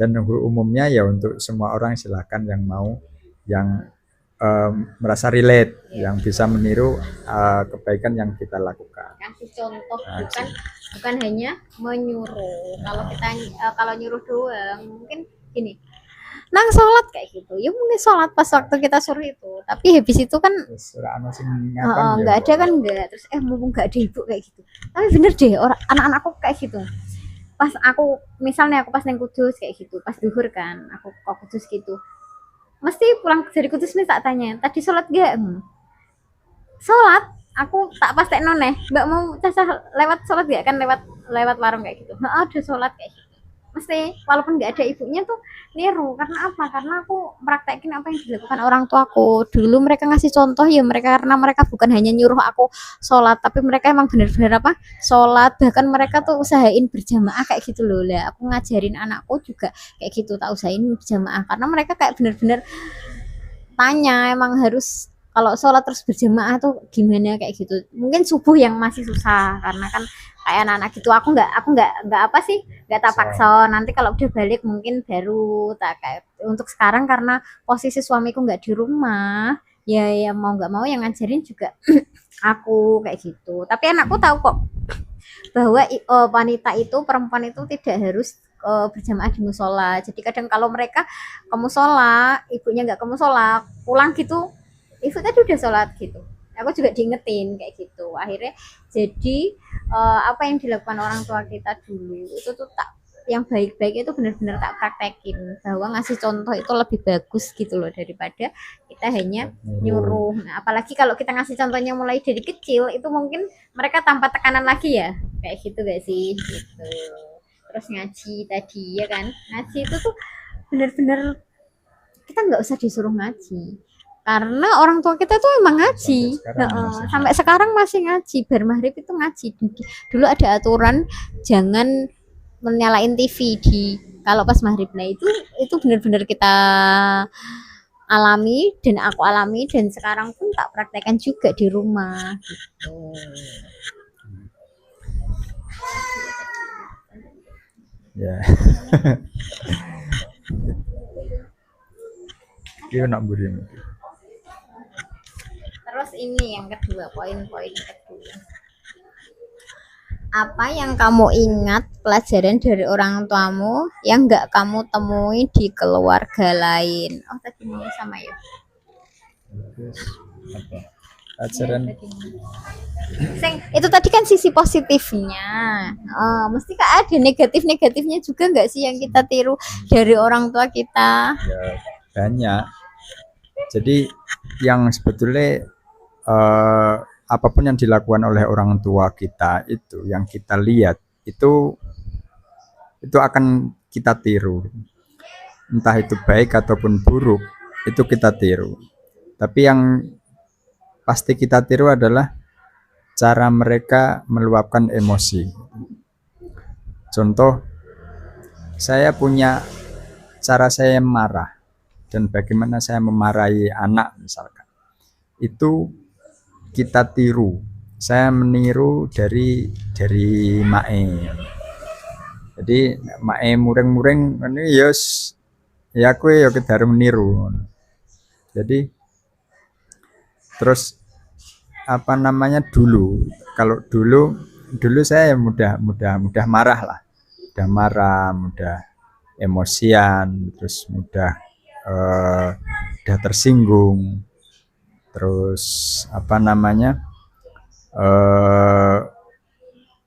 dan umumnya ya untuk semua orang silakan yang mau, yang merasa relate, yang bisa meniru kebaikan yang kita lakukan. Kasih contoh, bukan hanya menyuruh. Kalau kita kalau nyuruh doang, mungkin gini, nang sholat kayak gitu. Ya mungkin sholat pas waktu kita suruh itu, tapi habis itu kan nggak ada kan nggak. Terus mumpung nggak ada ibu kayak gitu. Tapi bener deh, orang anak-anakku kayak gitu. Pas aku misalnya aku pas neng Kudus kayak gitu, pas duhur kan, aku kok Kudus gitu. Mesti pulang dari Kudus nih tak tanya, tadi sholat gak? Sholat, aku tak pas tek noneh, mbak mau cacah lewat sholat gak kan lewat warung kayak gitu. Nah, ada sholat kayak gitu. Mesti walaupun nggak ada ibunya tuh niru karena apa? Karena aku praktekin apa yang dilakukan orang tuaku. Dulu mereka ngasih contoh ya mereka karena mereka bukan hanya nyuruh aku sholat, tapi mereka emang benar-benar apa? Sholat, bahkan mereka tuh usahain berjamaah kayak gitu loh lah. Aku ngajarin anakku juga kayak gitu, tak usahain berjamaah karena mereka kayak benar-benar tanya emang harus kalau sholat terus berjamaah tuh gimana kayak gitu. Mungkin subuh yang masih susah karena kan kayak anak-anak gitu aku nggak apa sih nggak tak paksa nanti kalau udah balik mungkin baru tak kayak untuk sekarang karena posisi suamiku nggak di rumah ya mau nggak mau yang ngajarin juga aku kayak gitu tapi anakku tahu kok bahwa wanita itu perempuan itu tidak harus berjamaah di musola jadi kadang kalau mereka ke musola ibunya nggak ke musola pulang gitu ibu tadi udah sholat gitu aku juga diingetin kayak gitu akhirnya jadi apa yang dilakukan orang tua kita dulu itu tuh tak yang baik-baik itu benar-benar tak praktekin bahwa ngasih contoh itu lebih bagus gitu loh daripada kita hanya nyuruh nah, apalagi kalau kita ngasih contohnya mulai dari kecil itu mungkin mereka tanpa tekanan lagi ya kayak gitu gak sih gitu terus ngaji tadi ya kan ngaji itu tuh benar-benar kita nggak usah disuruh ngaji karena orang tua kita tuh emang ngaji sampai sekarang masih ngaji bar maghrib itu ngaji dulu ada aturan jangan menyalain TV di kalau pas maghrib nah itu benar-benar kita alami dan aku alami dan sekarang pun tak praktekkan juga di rumah gitu ya dia nak beri terus ini yang kedua poin-poin kedua Apa yang kamu ingat pelajaran dari orang tuamu yang nggak kamu temui di keluarga lain? Oh tadi mau sama ya. Terus apa? Pelajaran Itu tadi kan sisi positifnya. Mesti kan ada negatifnya juga nggak sih yang kita tiru dari orang tua kita? ya banyak. Jadi yang sebetulnya apapun yang dilakukan oleh orang tua kita itu, yang kita lihat itu akan kita tiru. Entah itu baik ataupun buruk, itu kita tiru. Tapi yang pasti kita tiru adalah cara mereka meluapkan emosi. Contoh, saya punya cara saya marah dan bagaimana saya memarahi anak misalkan. Itu kita tiru. Saya meniru dari Mae. Jadi Mae mureng-mureng ini ya aku ya kita meniru. Jadi terus apa namanya kalau dulu saya mudah marah lah, mudah emosian, terus mudah tersinggung, terus apa namanya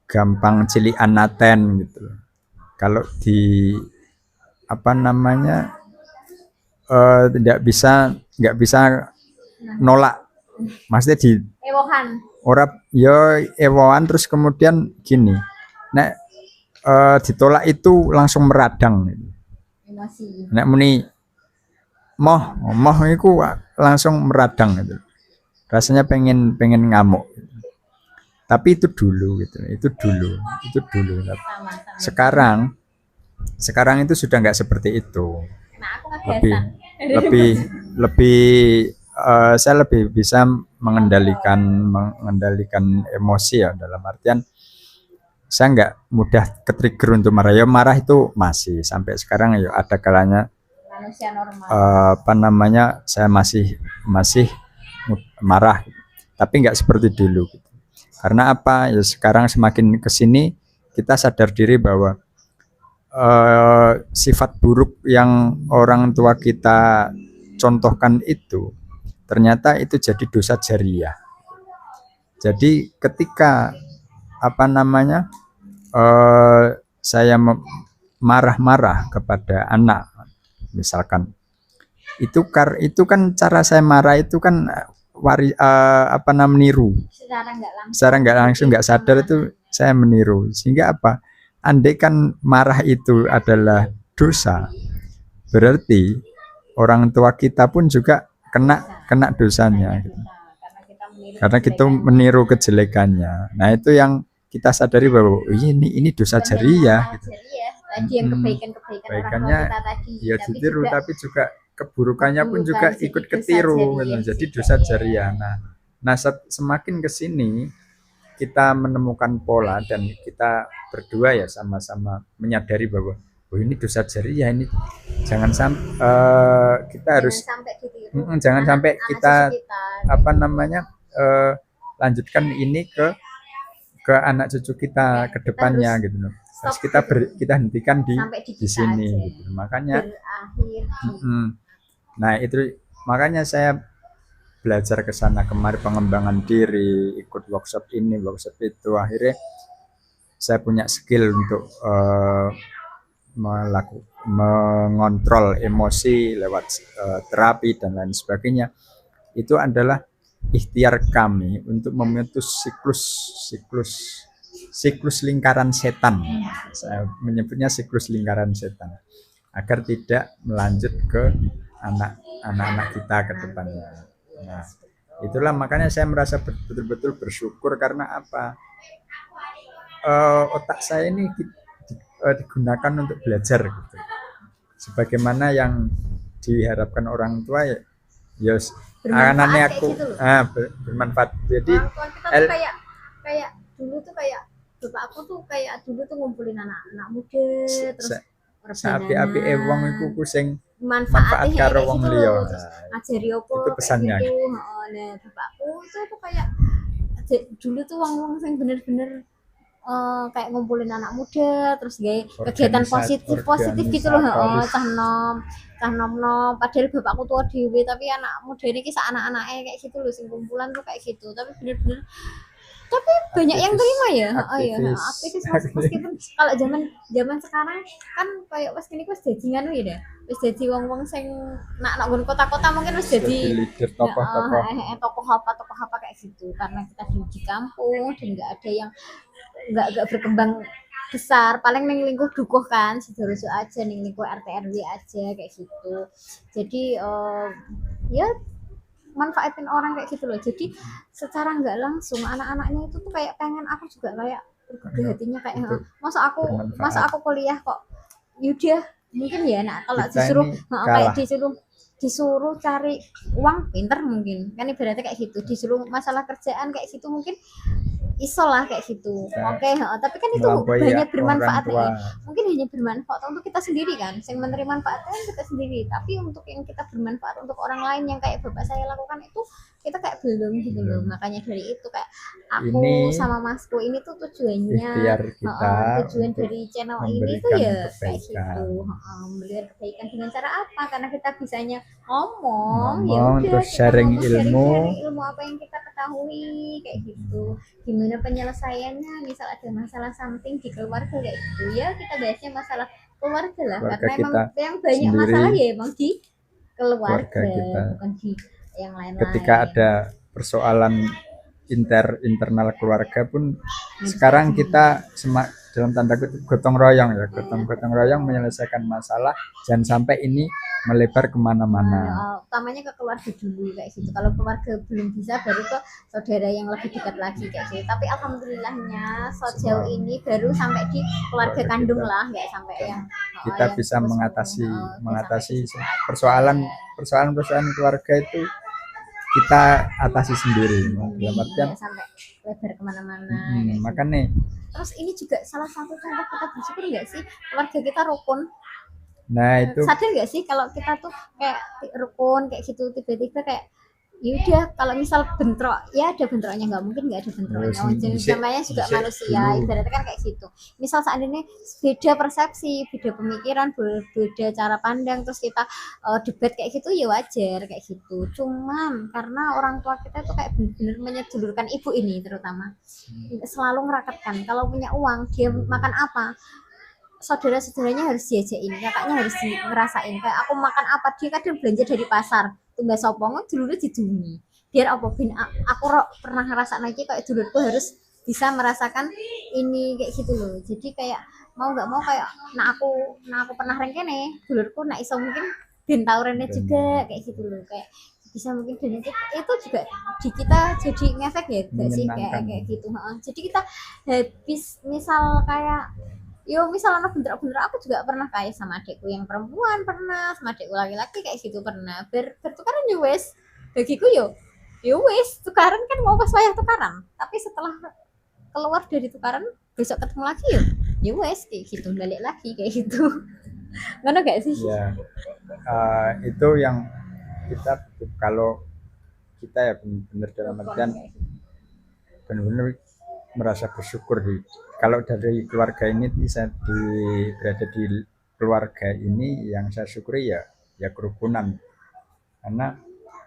gampang cilian naten gitu. Kalau di apa namanya nggak bisa nolak, maksudnya di Ewohan. orang ya ewoan, terus kemudian gini, nek ditolak itu langsung meradang gitu. Emosi. Nek muni moh itu langsung meradang gitu. Rasanya pengen ngamuk. Tapi itu dulu gitu. Itu dulu. Sama. Sekarang itu sudah nggak seperti itu. Nah, aku nggak lebih saya lebih bisa mengendalikan emosi ya, dalam artian saya nggak mudah ke-trigger untuk marah. Ya marah itu masih sampai sekarang ya ada kalanya manusia normal. apa namanya saya masih marah, tapi nggak seperti dulu gitu. Karena apa ya, sekarang semakin kesini kita sadar diri bahwa sifat buruk yang orang tua kita contohkan itu ternyata itu jadi dosa jariah. Jadi ketika apa namanya saya marah-marah kepada anak misalkan, itu kan cara saya marah itu kan meniru. Secara nggak langsung nggak sadar itu saya meniru, sehingga apa, andai kan marah itu adalah dosa, berarti orang tua kita pun juga kena dosanya gitu. Karena kita meniru kejelekannya. Nah itu yang kita sadari bahwa ini dosa jariah gitu. Tadi yang kebaikannya kita tadi ya ditiru, tapi juga keburukannya pun juga ikut ketiru gitu. Jadi dosa jariah. Nah semakin kesini kita menemukan pola dan kita berdua ya sama-sama menyadari bahwa ini dosa jariah, ini jangan sampai kita harus jangan sampai kita apa namanya lanjutkan ini ke anak cucu kita ke depannya gitu loh. Harus kita hentikan di sini gitu. Makanya nah itu makanya saya belajar ke sana kemari, pengembangan diri, ikut workshop ini workshop itu, akhirnya saya punya skill untuk mengontrol emosi lewat terapi dan lain sebagainya. Itu adalah ikhtiar kami untuk memutus siklus lingkaran setan. Saya menyebutnya siklus lingkaran setan, agar tidak melanjut ke anak-anak kita ke depannya. Nah, itulah makanya saya merasa betul-betul bersyukur karena apa? Otak saya ini digunakan untuk belajar gitu. Sebagaimana yang diharapkan orang tua ya anaknya aku gitu bermanfaat. Jadi kayak dulu tuh kayak bapak aku tuh kayak dulu tuh ngumpulin anak-anak muda terus api wong iku sing manfaat karo wong liya. Ngajari opo itu pesannya. Gitu. Nah, bapakku itu tuh kayak dulu tuh wong-wong sing bener-bener kayak ngumpulin anak muda terus kayak kegiatan positif gitu loh, cah nom nom padahal bapakku tua dewe tapi anak muda ini kisah anak-anaknya kayak gitu loh, sing kumpulan tuh kayak gitu, tapi bener-bener tapi banyak yang terima ya, aktivis meskipun kalau zaman zaman sekarang kan kayak pas kini wis jadi nganu ya deh, wis jadi wong-wong sing nak kota-kota mungkin wis jadi leader tokoh-tokoh. tokoh apa kayak gitu, karena kita di kampung dan nggak ada yang nggak berkembang besar, paling neng lingkup dukuh kan sidoarjo aja, neng lingkup RT RW aja kayak gitu. Jadi ya manfaatin orang kayak gitu loh, jadi secara nggak langsung anak-anaknya itu tuh kayak pengen aku juga kayak gede hatinya kayak masa aku kuliah kok yaudah mungkin ya. Nah kalau Kita disuruh ini kayak kalah. disuruh cari uang pinter mungkin kan ibaratnya kayak gitu, disuruh masalah kerjaan kayak gitu mungkin iso lah kayak gitu. Oke, tapi kan itu Melampaui banyak orang bermanfaat tua. ya. Mungkin hanya bermanfaat untuk kita sendiri kan, yang menerima manfaatnya kan kita sendiri, tapi untuk yang kita bermanfaat untuk orang lain yang kayak bapak saya lakukan itu kita kayak belum gitu loh. Makanya dari itu kayak aku Ini sama masku ini tuh tujuannya ikhtiar kita tujuan untuk dari channel ini tuh memberikan ya kayak kebaikan. gitu, memberikan kebaikan dengan cara apa, karena kita bisanya ngomong ya udah terus kita sharing ngomong, ilmu. sharing ilmu apa yang kita ketahui kayak gitu, gimana penyelesaiannya misal ada masalah something di keluarga kayak gitu ya kita bahasnya masalah keluarga lah, Keluarga karena emang kita yang banyak sendiri, masalah ya emang di keluarga kita. bukan di yang lain-lain. Ketika ada persoalan internal keluarga pun sekarang kita dalam tanda kutip gotong royong ya, gotong royong menyelesaikan masalah, jangan sampai ini melebar kemana-mana. Utamanya ke keluarga dulu kayak gitu, kalau keluarga belum bisa baru ke saudara yang lebih dekat lagi kayak gitu, tapi alhamdulillahnya sejauh ini baru sampai di keluarga kandung lah, nggak sampai yang kita bisa mengatasi persoalan keluarga itu kita atasi sendiri, dalam artian sampai lebar kemana-mana. Makanya terus ini juga salah satu contoh kita bersyukur nggak sih, keluarga kita rukun. Nah itu sadar nggak sih kalau kita tuh kayak rukun kayak gitu, tiba-tiba kayak yaudah kalau misal bentrok ya ada bentroknya, nggak mungkin nggak ada bentroknya, namanya juga manusia ibaratnya kan kayak gitu. Misal saat ini beda persepsi, beda pemikiran, beda cara pandang, terus kita debat kayak gitu ya wajar kayak gitu. Cuman karena orang tua kita tuh kayak benar-benar menyedulurkan, ibu ini terutama selalu merakatkan kalau punya uang dia makan apa saudara-saudaranya harus diajakin, kakaknya harus ngerasain kayak aku makan apa, dia kadang belanja dari pasar tumbas sopong dulu didungi biar apa bin aku pernah ngerasa lagi kayak dulurku harus bisa merasakan ini kayak gitu loh. Jadi kayak mau nggak mau kayak aku pernah rengkene dulurku nak iso mungkin ben tau rene juga kayak gitu loh, kayak bisa mungkin dan itu juga di kita jadi ngefek ya gak sih kayak gitu. Jadi kita habis misal kayak misalnya bener-bener aku juga pernah kayak sama adikku yang perempuan, pernah sama adikku laki-laki kayak gitu, pernah bertukaran ya wes bagiku wes tukaran kan mau pas wayah tukaran, tapi setelah keluar dari tukaran besok ketemu lagi ya wes kayak gitu, balik lagi kayak gitu. Mana gak sih ya, itu yang kita kalau kita ya benar-benar dalam artian benar-benar merasa bersyukur kalau dari keluarga ini bisa berada di keluarga ini, yang saya syukuri ya kerukunan, karena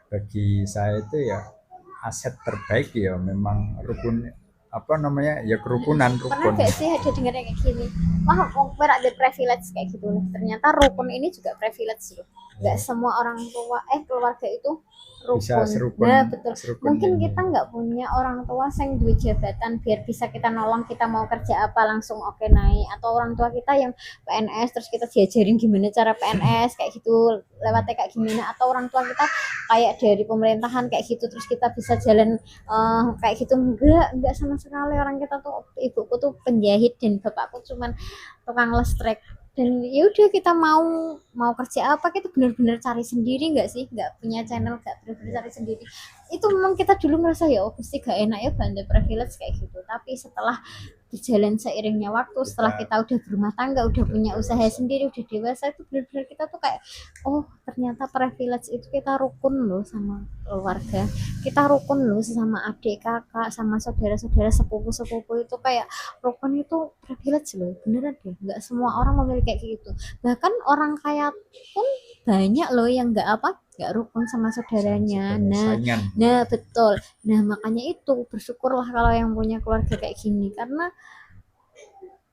bagi saya itu ya aset terbaik ya memang rukun kerukunan. Pernah gak sih ada dengar kayak gini, ada privilege kayak gitu, ternyata rukun ini juga privilege loh, nggak semua orang tua keluarga itu rukun. Bisa serukun. Nah, betul. Mungkin kita nggak punya orang tua yang duit jabatan biar bisa kita nolong, kita mau kerja apa langsung oke naik, atau orang tua kita yang PNS terus kita diajarin gimana cara PNS kayak gitu lewatnya kayak gimana, atau orang tua kita kayak dari pemerintahan kayak gitu terus kita bisa jalan kayak gitu, enggak sama sekali. Orang kita tuh, ibuku tuh penjahit dan bapakku cuman tukang lestrek, dan yaudah kita mau kerja apa kita benar-benar cari sendiri, nggak sih, nggak punya channel, nggak benar-benar cari sendiri. Itu memang kita dulu ngerasa ya pasti gak enak ya bandar privilege kayak gitu, tapi setelah berjalan seiringnya waktu setelah kita udah berumah tangga, udah punya usaha sendiri, udah dewasa, itu benar-benar kita tuh kayak, oh ternyata privilege itu kita rukun loh sama keluarga, kita rukun loh sama adik kakak, sama saudara-saudara, sepupu-sepupu, itu kayak rukun itu privilege loh, beneran deh, nggak semua orang memiliki kayak gitu. Bahkan orang kaya pun banyak loh yang nggak rukun sama saudaranya. Nah betul. Nah makanya itu bersyukurlah kalau yang punya keluarga kayak gini, karena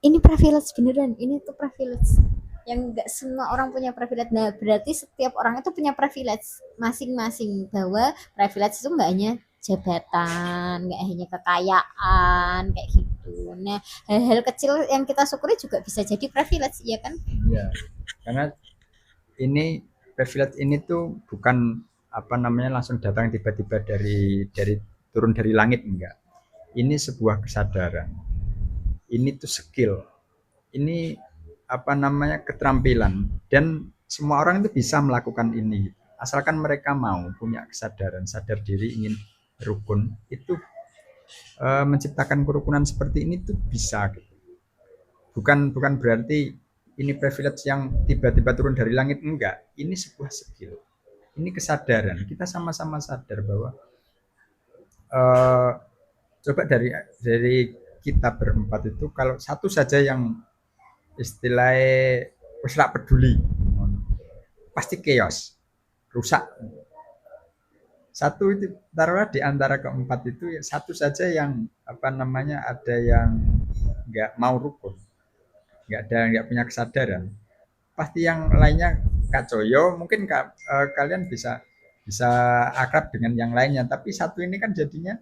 ini privilege beneran, ini tuh privilege yang nggak semua orang punya privilege. Nah berarti setiap orang itu punya privilege masing-masing, bahwa privilege itu nggak hanya jabatan, nggak hanya kekayaan kayak gitu. Nah hal-hal kecil yang kita syukuri juga bisa jadi privilege, ya kan? Iya, karena ini privilege ini tuh bukan apa namanya langsung datang tiba-tiba dari turun dari langit, enggak. Ini sebuah kesadaran. Ini tuh skill. Ini apa namanya keterampilan, dan semua orang itu bisa melakukan ini asalkan mereka mau punya kesadaran, sadar diri, ingin rukun. Itu menciptakan kerukunan seperti ini tuh bisa gitu. Bukan berarti ini privilege yang tiba-tiba turun dari langit, enggak. Ini sebuah skill. Ini kesadaran. Kita sama-sama sadar bahwa coba dari kita berempat itu, kalau satu saja yang istilahnya wis ora peduli, pasti chaos, rusak. Satu itu taruhlah di antara keempat itu satu saja yang apa namanya ada yang nggak mau rukun, nggak punya kesadaran, pasti yang lainnya kacau. Yo mungkin kalian bisa bisa akrab dengan yang lainnya, tapi satu ini kan jadinya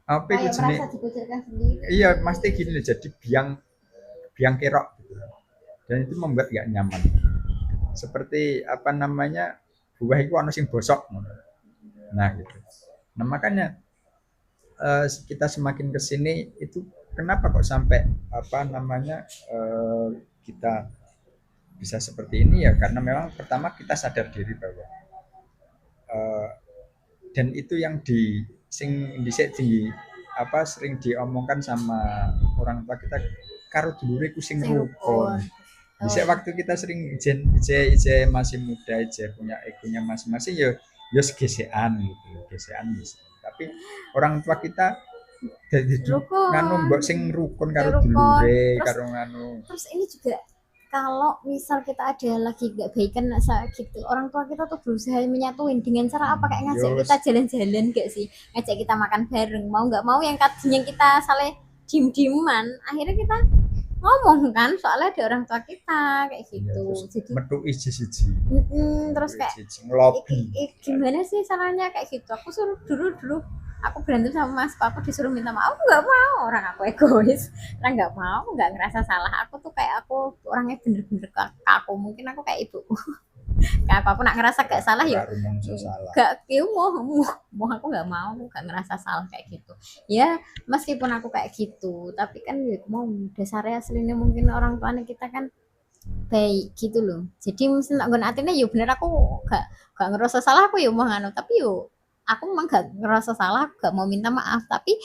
apa itu jenis, iya pasti gini loh, jadi biang kerok gitu. Dan itu membuat nggak nyaman, seperti apa namanya buah itu ono sing bosok, nah gitu. Nah makanya kita semakin kesini itu kenapa kok sampai apa namanya kita bisa seperti ini, ya karena memang pertama kita sadar diri bahwa dan itu yang di apa sering diomongkan sama orang tua kita, karo dulure ku sing rukun. Bisa waktu kita sering ije masih muda, ije punya egonya masing-masing, ya segesean gitu, gesean bisa. Tapi orang tua kita jadi nganu mbok sing rukun karo dulure, karo nganu. Terus ini juga kalau misal kita ada lagi gak baikan gitu, orang tua kita tuh berusaha menyatuin dengan cara apa, kayak ngajak kita jalan-jalan gak sih, ngajak kita makan bareng, mau nggak mau yang tadinya kita saling diem-dieman, akhirnya kita ngomong kan, soalnya ada orang tua kita kayak gitu. Ya, jadi metu iji-iji terus kayak ngelobi gimana sih caranya kayak gitu. Aku suruh dulu aku berantem sama mas aku disuruh minta maaf, aku nggak mau, orang aku egois, orang nggak mau, nggak ngerasa salah. Aku tuh kayak aku orangnya bener-bener kaku, mungkin aku kayak ibu kayak aku nak ngerasa gak salah ya gak mau aku nggak mau, gak ngerasa salah kayak gitu ya. Meskipun aku kayak gitu, tapi kan ya mau dasarnya aslinya mungkin orang tuanya kita kan baik gitu loh. Jadi mesti nak gon atine yo bener, aku gak ngerasa salah, aku yo mau nganu, tapi yo aku memang gak ngerasa salah, gak mau minta maaf. Tapi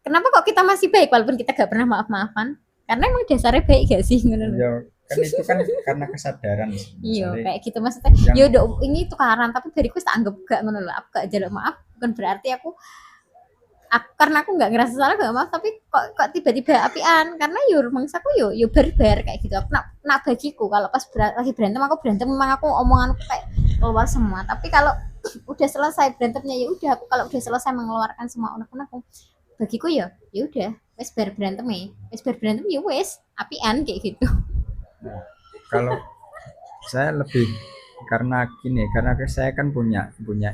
kenapa kok kita masih baik walaupun kita gak pernah maaf-maafan? Karena emang dasarnya baik gak sih? Ya, kan itu kan karena kesadaran. Iya kayak gitu maksudnya. Ya udah ini tukaran, tapi bariku tak anggap gak ngono lho. Aku gak jaluk maaf bukan berarti aku karena aku nggak ngerasa salah gak maaf, tapi kok tiba-tiba apian, karena yo mangsaku yo barbar kayak gitu. Aku nak bagiku kalau pas lagi berantem, aku berantem memang aku omonganku kayak keluar semua. Tapi kalau udah selesai berantemnya, ya udah, aku kalau udah selesai mengeluarkan semua unek-unekku, bagiku ya udah wes bar berantem ya wes apian kayak gitu. Nah, kalau saya lebih karena gini, karena saya kan punya ilmunya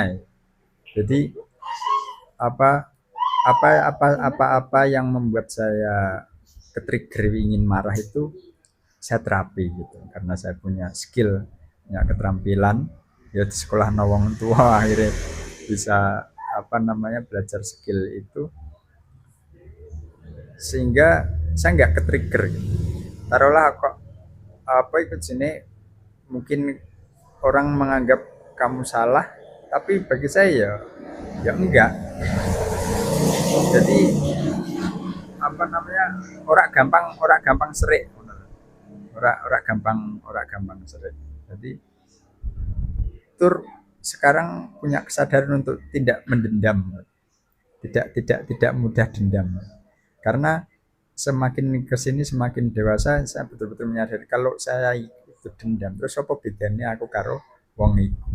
ya. Jadi apa yang membuat saya ketrigger ingin marah itu saya terapi gitu, karena saya punya skill, punya keterampilan ya di sekolah nawang tua, akhirnya bisa apa namanya belajar skill itu sehingga saya nggak ketrigger gitu. Taruhlah kok apa ikut sini mungkin orang menganggap kamu salah, tapi bagi saya ya enggak. Jadi apa namanya, ora gampang serik, ora gampang serik. Jadi tur sekarang punya kesadaran untuk tidak mendendam, tidak mudah dendam. Karena semakin kesini semakin dewasa saya betul-betul menyadari kalau saya itu dendam terus apa bedanya aku karo wong iku.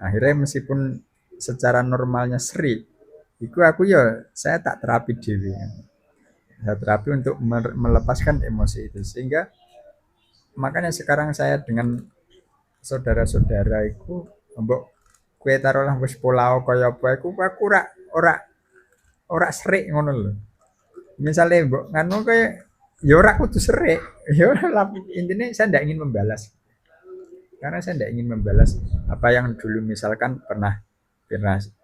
Akhirnya meskipun secara normalnya seri, itu aku ya saya tak terapi diri. Saya terapi untuk melepaskan emosi itu sehingga makanya sekarang saya dengan saudara-saudara itu mbok kue taruhlah wis pola kaya apa aku ora ora serik ngono lho. Misalnya mbok nganu kayak ya ora kudu serik. Ya intinya saya tidak ingin membalas. Karena saya tidak ingin membalas apa yang dulu misalkan pernah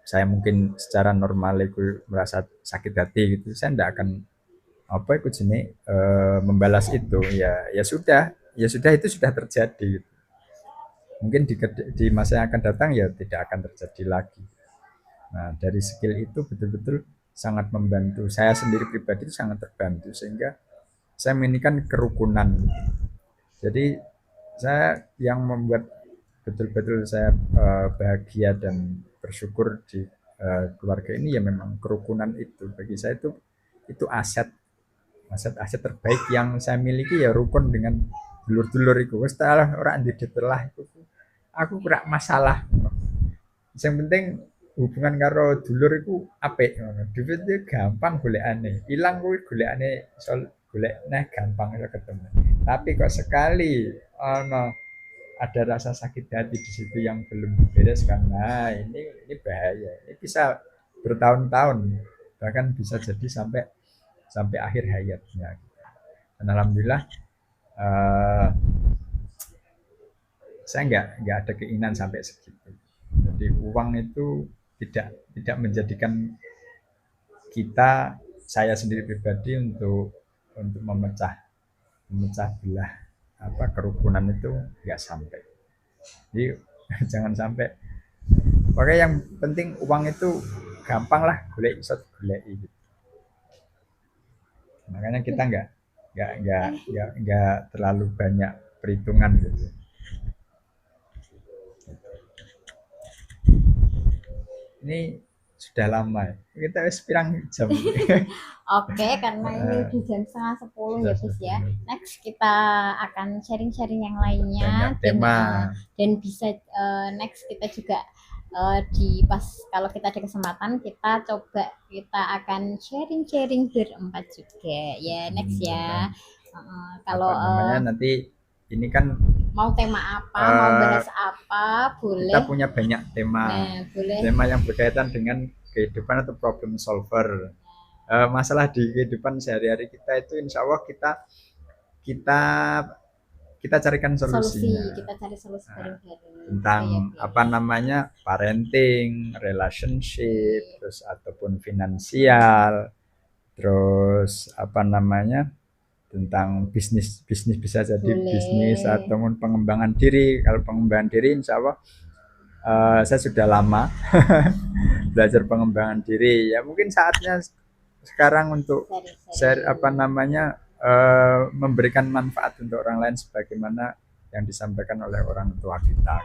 saya mungkin secara normal itu merasa sakit hati gitu. Saya tidak akan apa itu jenis membalas itu. Ya sudah itu sudah terjadi. Gitu. Mungkin di masa yang akan datang ya tidak akan terjadi lagi. Nah, dari skill itu betul-betul sangat membantu. Saya sendiri pribadi itu sangat terbantu sehingga saya memiliki kerukunan. Jadi saya yang membuat betul-betul saya bahagia dan bersyukur di keluarga ini ya memang kerukunan itu. Bagi saya itu aset terbaik yang saya miliki ya rukun dengan dulur-dulur itu. Setelah orang di telah itu aku kurang masalah. Yang penting hubungan karo dulur iku apik ngono. Duit itu gampang golekane. Ilang kuwi golekane golek nah gampang iso ketemu. Tapi kok sekali ada rasa sakit hati di situ yang belum dibereskan. Nah, ini bahaya. Ini bisa bertahun-tahun, bahkan bisa jadi sampai akhir hayatnya. Dan alhamdulillah saya nggak ada keinginan sampai segitu. Jadi uang itu tidak menjadikan saya sendiri pribadi untuk memecah belah kerukunan itu nggak sampai. Jadi jangan sampai. Pokoknya yang penting uang itu gampang lah golek iso golek gitu. Makanya kita nggak terlalu banyak perhitungan gitu. Ini sudah lama ya. Kita wis pirang jam. Oke, karena ini udah jam 9:30 ya Gus ya. Next kita akan sharing-sharing yang lainnya dan bisa next kita juga pas kalau kita ada kesempatan kita akan sharing-sharing berempat juga ya next ya. Kalau nanti ini kan mau tema apa, mau bahas apa, boleh. Kita punya banyak tema. Boleh. Tema yang berkaitan dengan kehidupan atau problem solver. Masalah di kehidupan sehari-hari kita itu insya Allah kita carikan solusinya. Kita cari solusi bareng-bareng. Tentang apa namanya parenting, relationship, terus ataupun finansial, terus apa namanya tentang bisnis bisa jadi bisnis ataupun pengembangan diri. Kalau pengembangan diri insya Allah saya sudah lama belajar pengembangan diri ya mungkin saatnya sekarang untuk share memberikan manfaat untuk orang lain sebagaimana yang disampaikan oleh orang tua kita.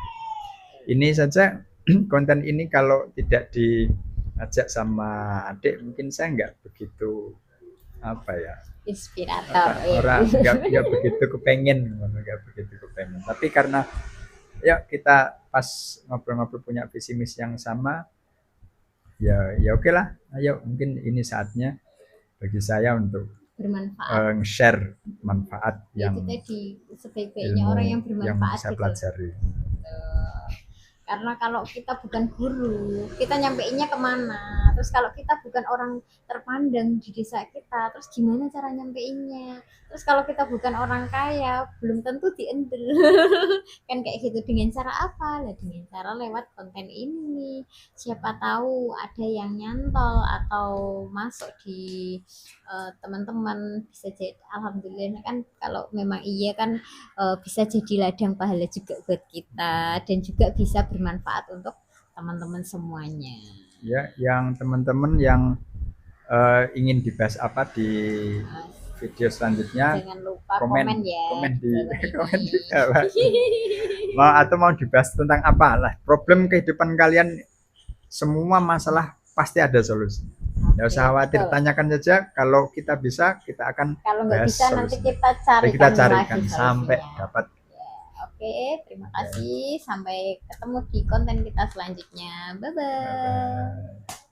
Ini saja konten ini kalau tidak diajak sama adik mungkin saya nggak begitu inspirator orang nggak begitu kepengen. Tapi karena ya kita pas ngobrol-ngobrol punya visi misi yang sama ya oke lah, ayo mungkin ini saatnya bagi saya untuk bermanfaat share manfaat yang sebaik-baiknya orang yang bermanfaat yang saya pelajari. Karena kalau kita bukan guru, kita nyampeinnya kemana? Terus kalau kita bukan orang terpandang di desa kita, terus gimana cara nyampeinnya? Terus kalau kita bukan orang kaya, belum tentu diendel. Kan kayak gitu. Dengan cara apa? Lah dengan cara lewat konten ini. Siapa tahu ada yang nyantol atau masuk di teman-teman bisa jadi. Alhamdulillah kan kalau memang iya kan bisa jadi ladang pahala juga buat kita dan juga bisa bermanfaat untuk teman-teman semuanya. ya, yang teman-teman yang ingin dibahas apa di video selanjutnya, Jangan lupa komen komen ya. komen di bawah ini. komen di bawah. Mau atau mau dibahas tentang apa lah, problem kehidupan kalian, semua masalah pasti ada solusi. Nggak usah khawatir, betul. tanyakan saja. Kalau kita bisa, kita akan Kalau nggak bahas bisa nanti solusinya. kita Jadi kita carikan carikan lagi sampai solusinya. dapat. Oke, terima kasih. Sampai ketemu di konten kita selanjutnya. Bye bye. Bye-bye.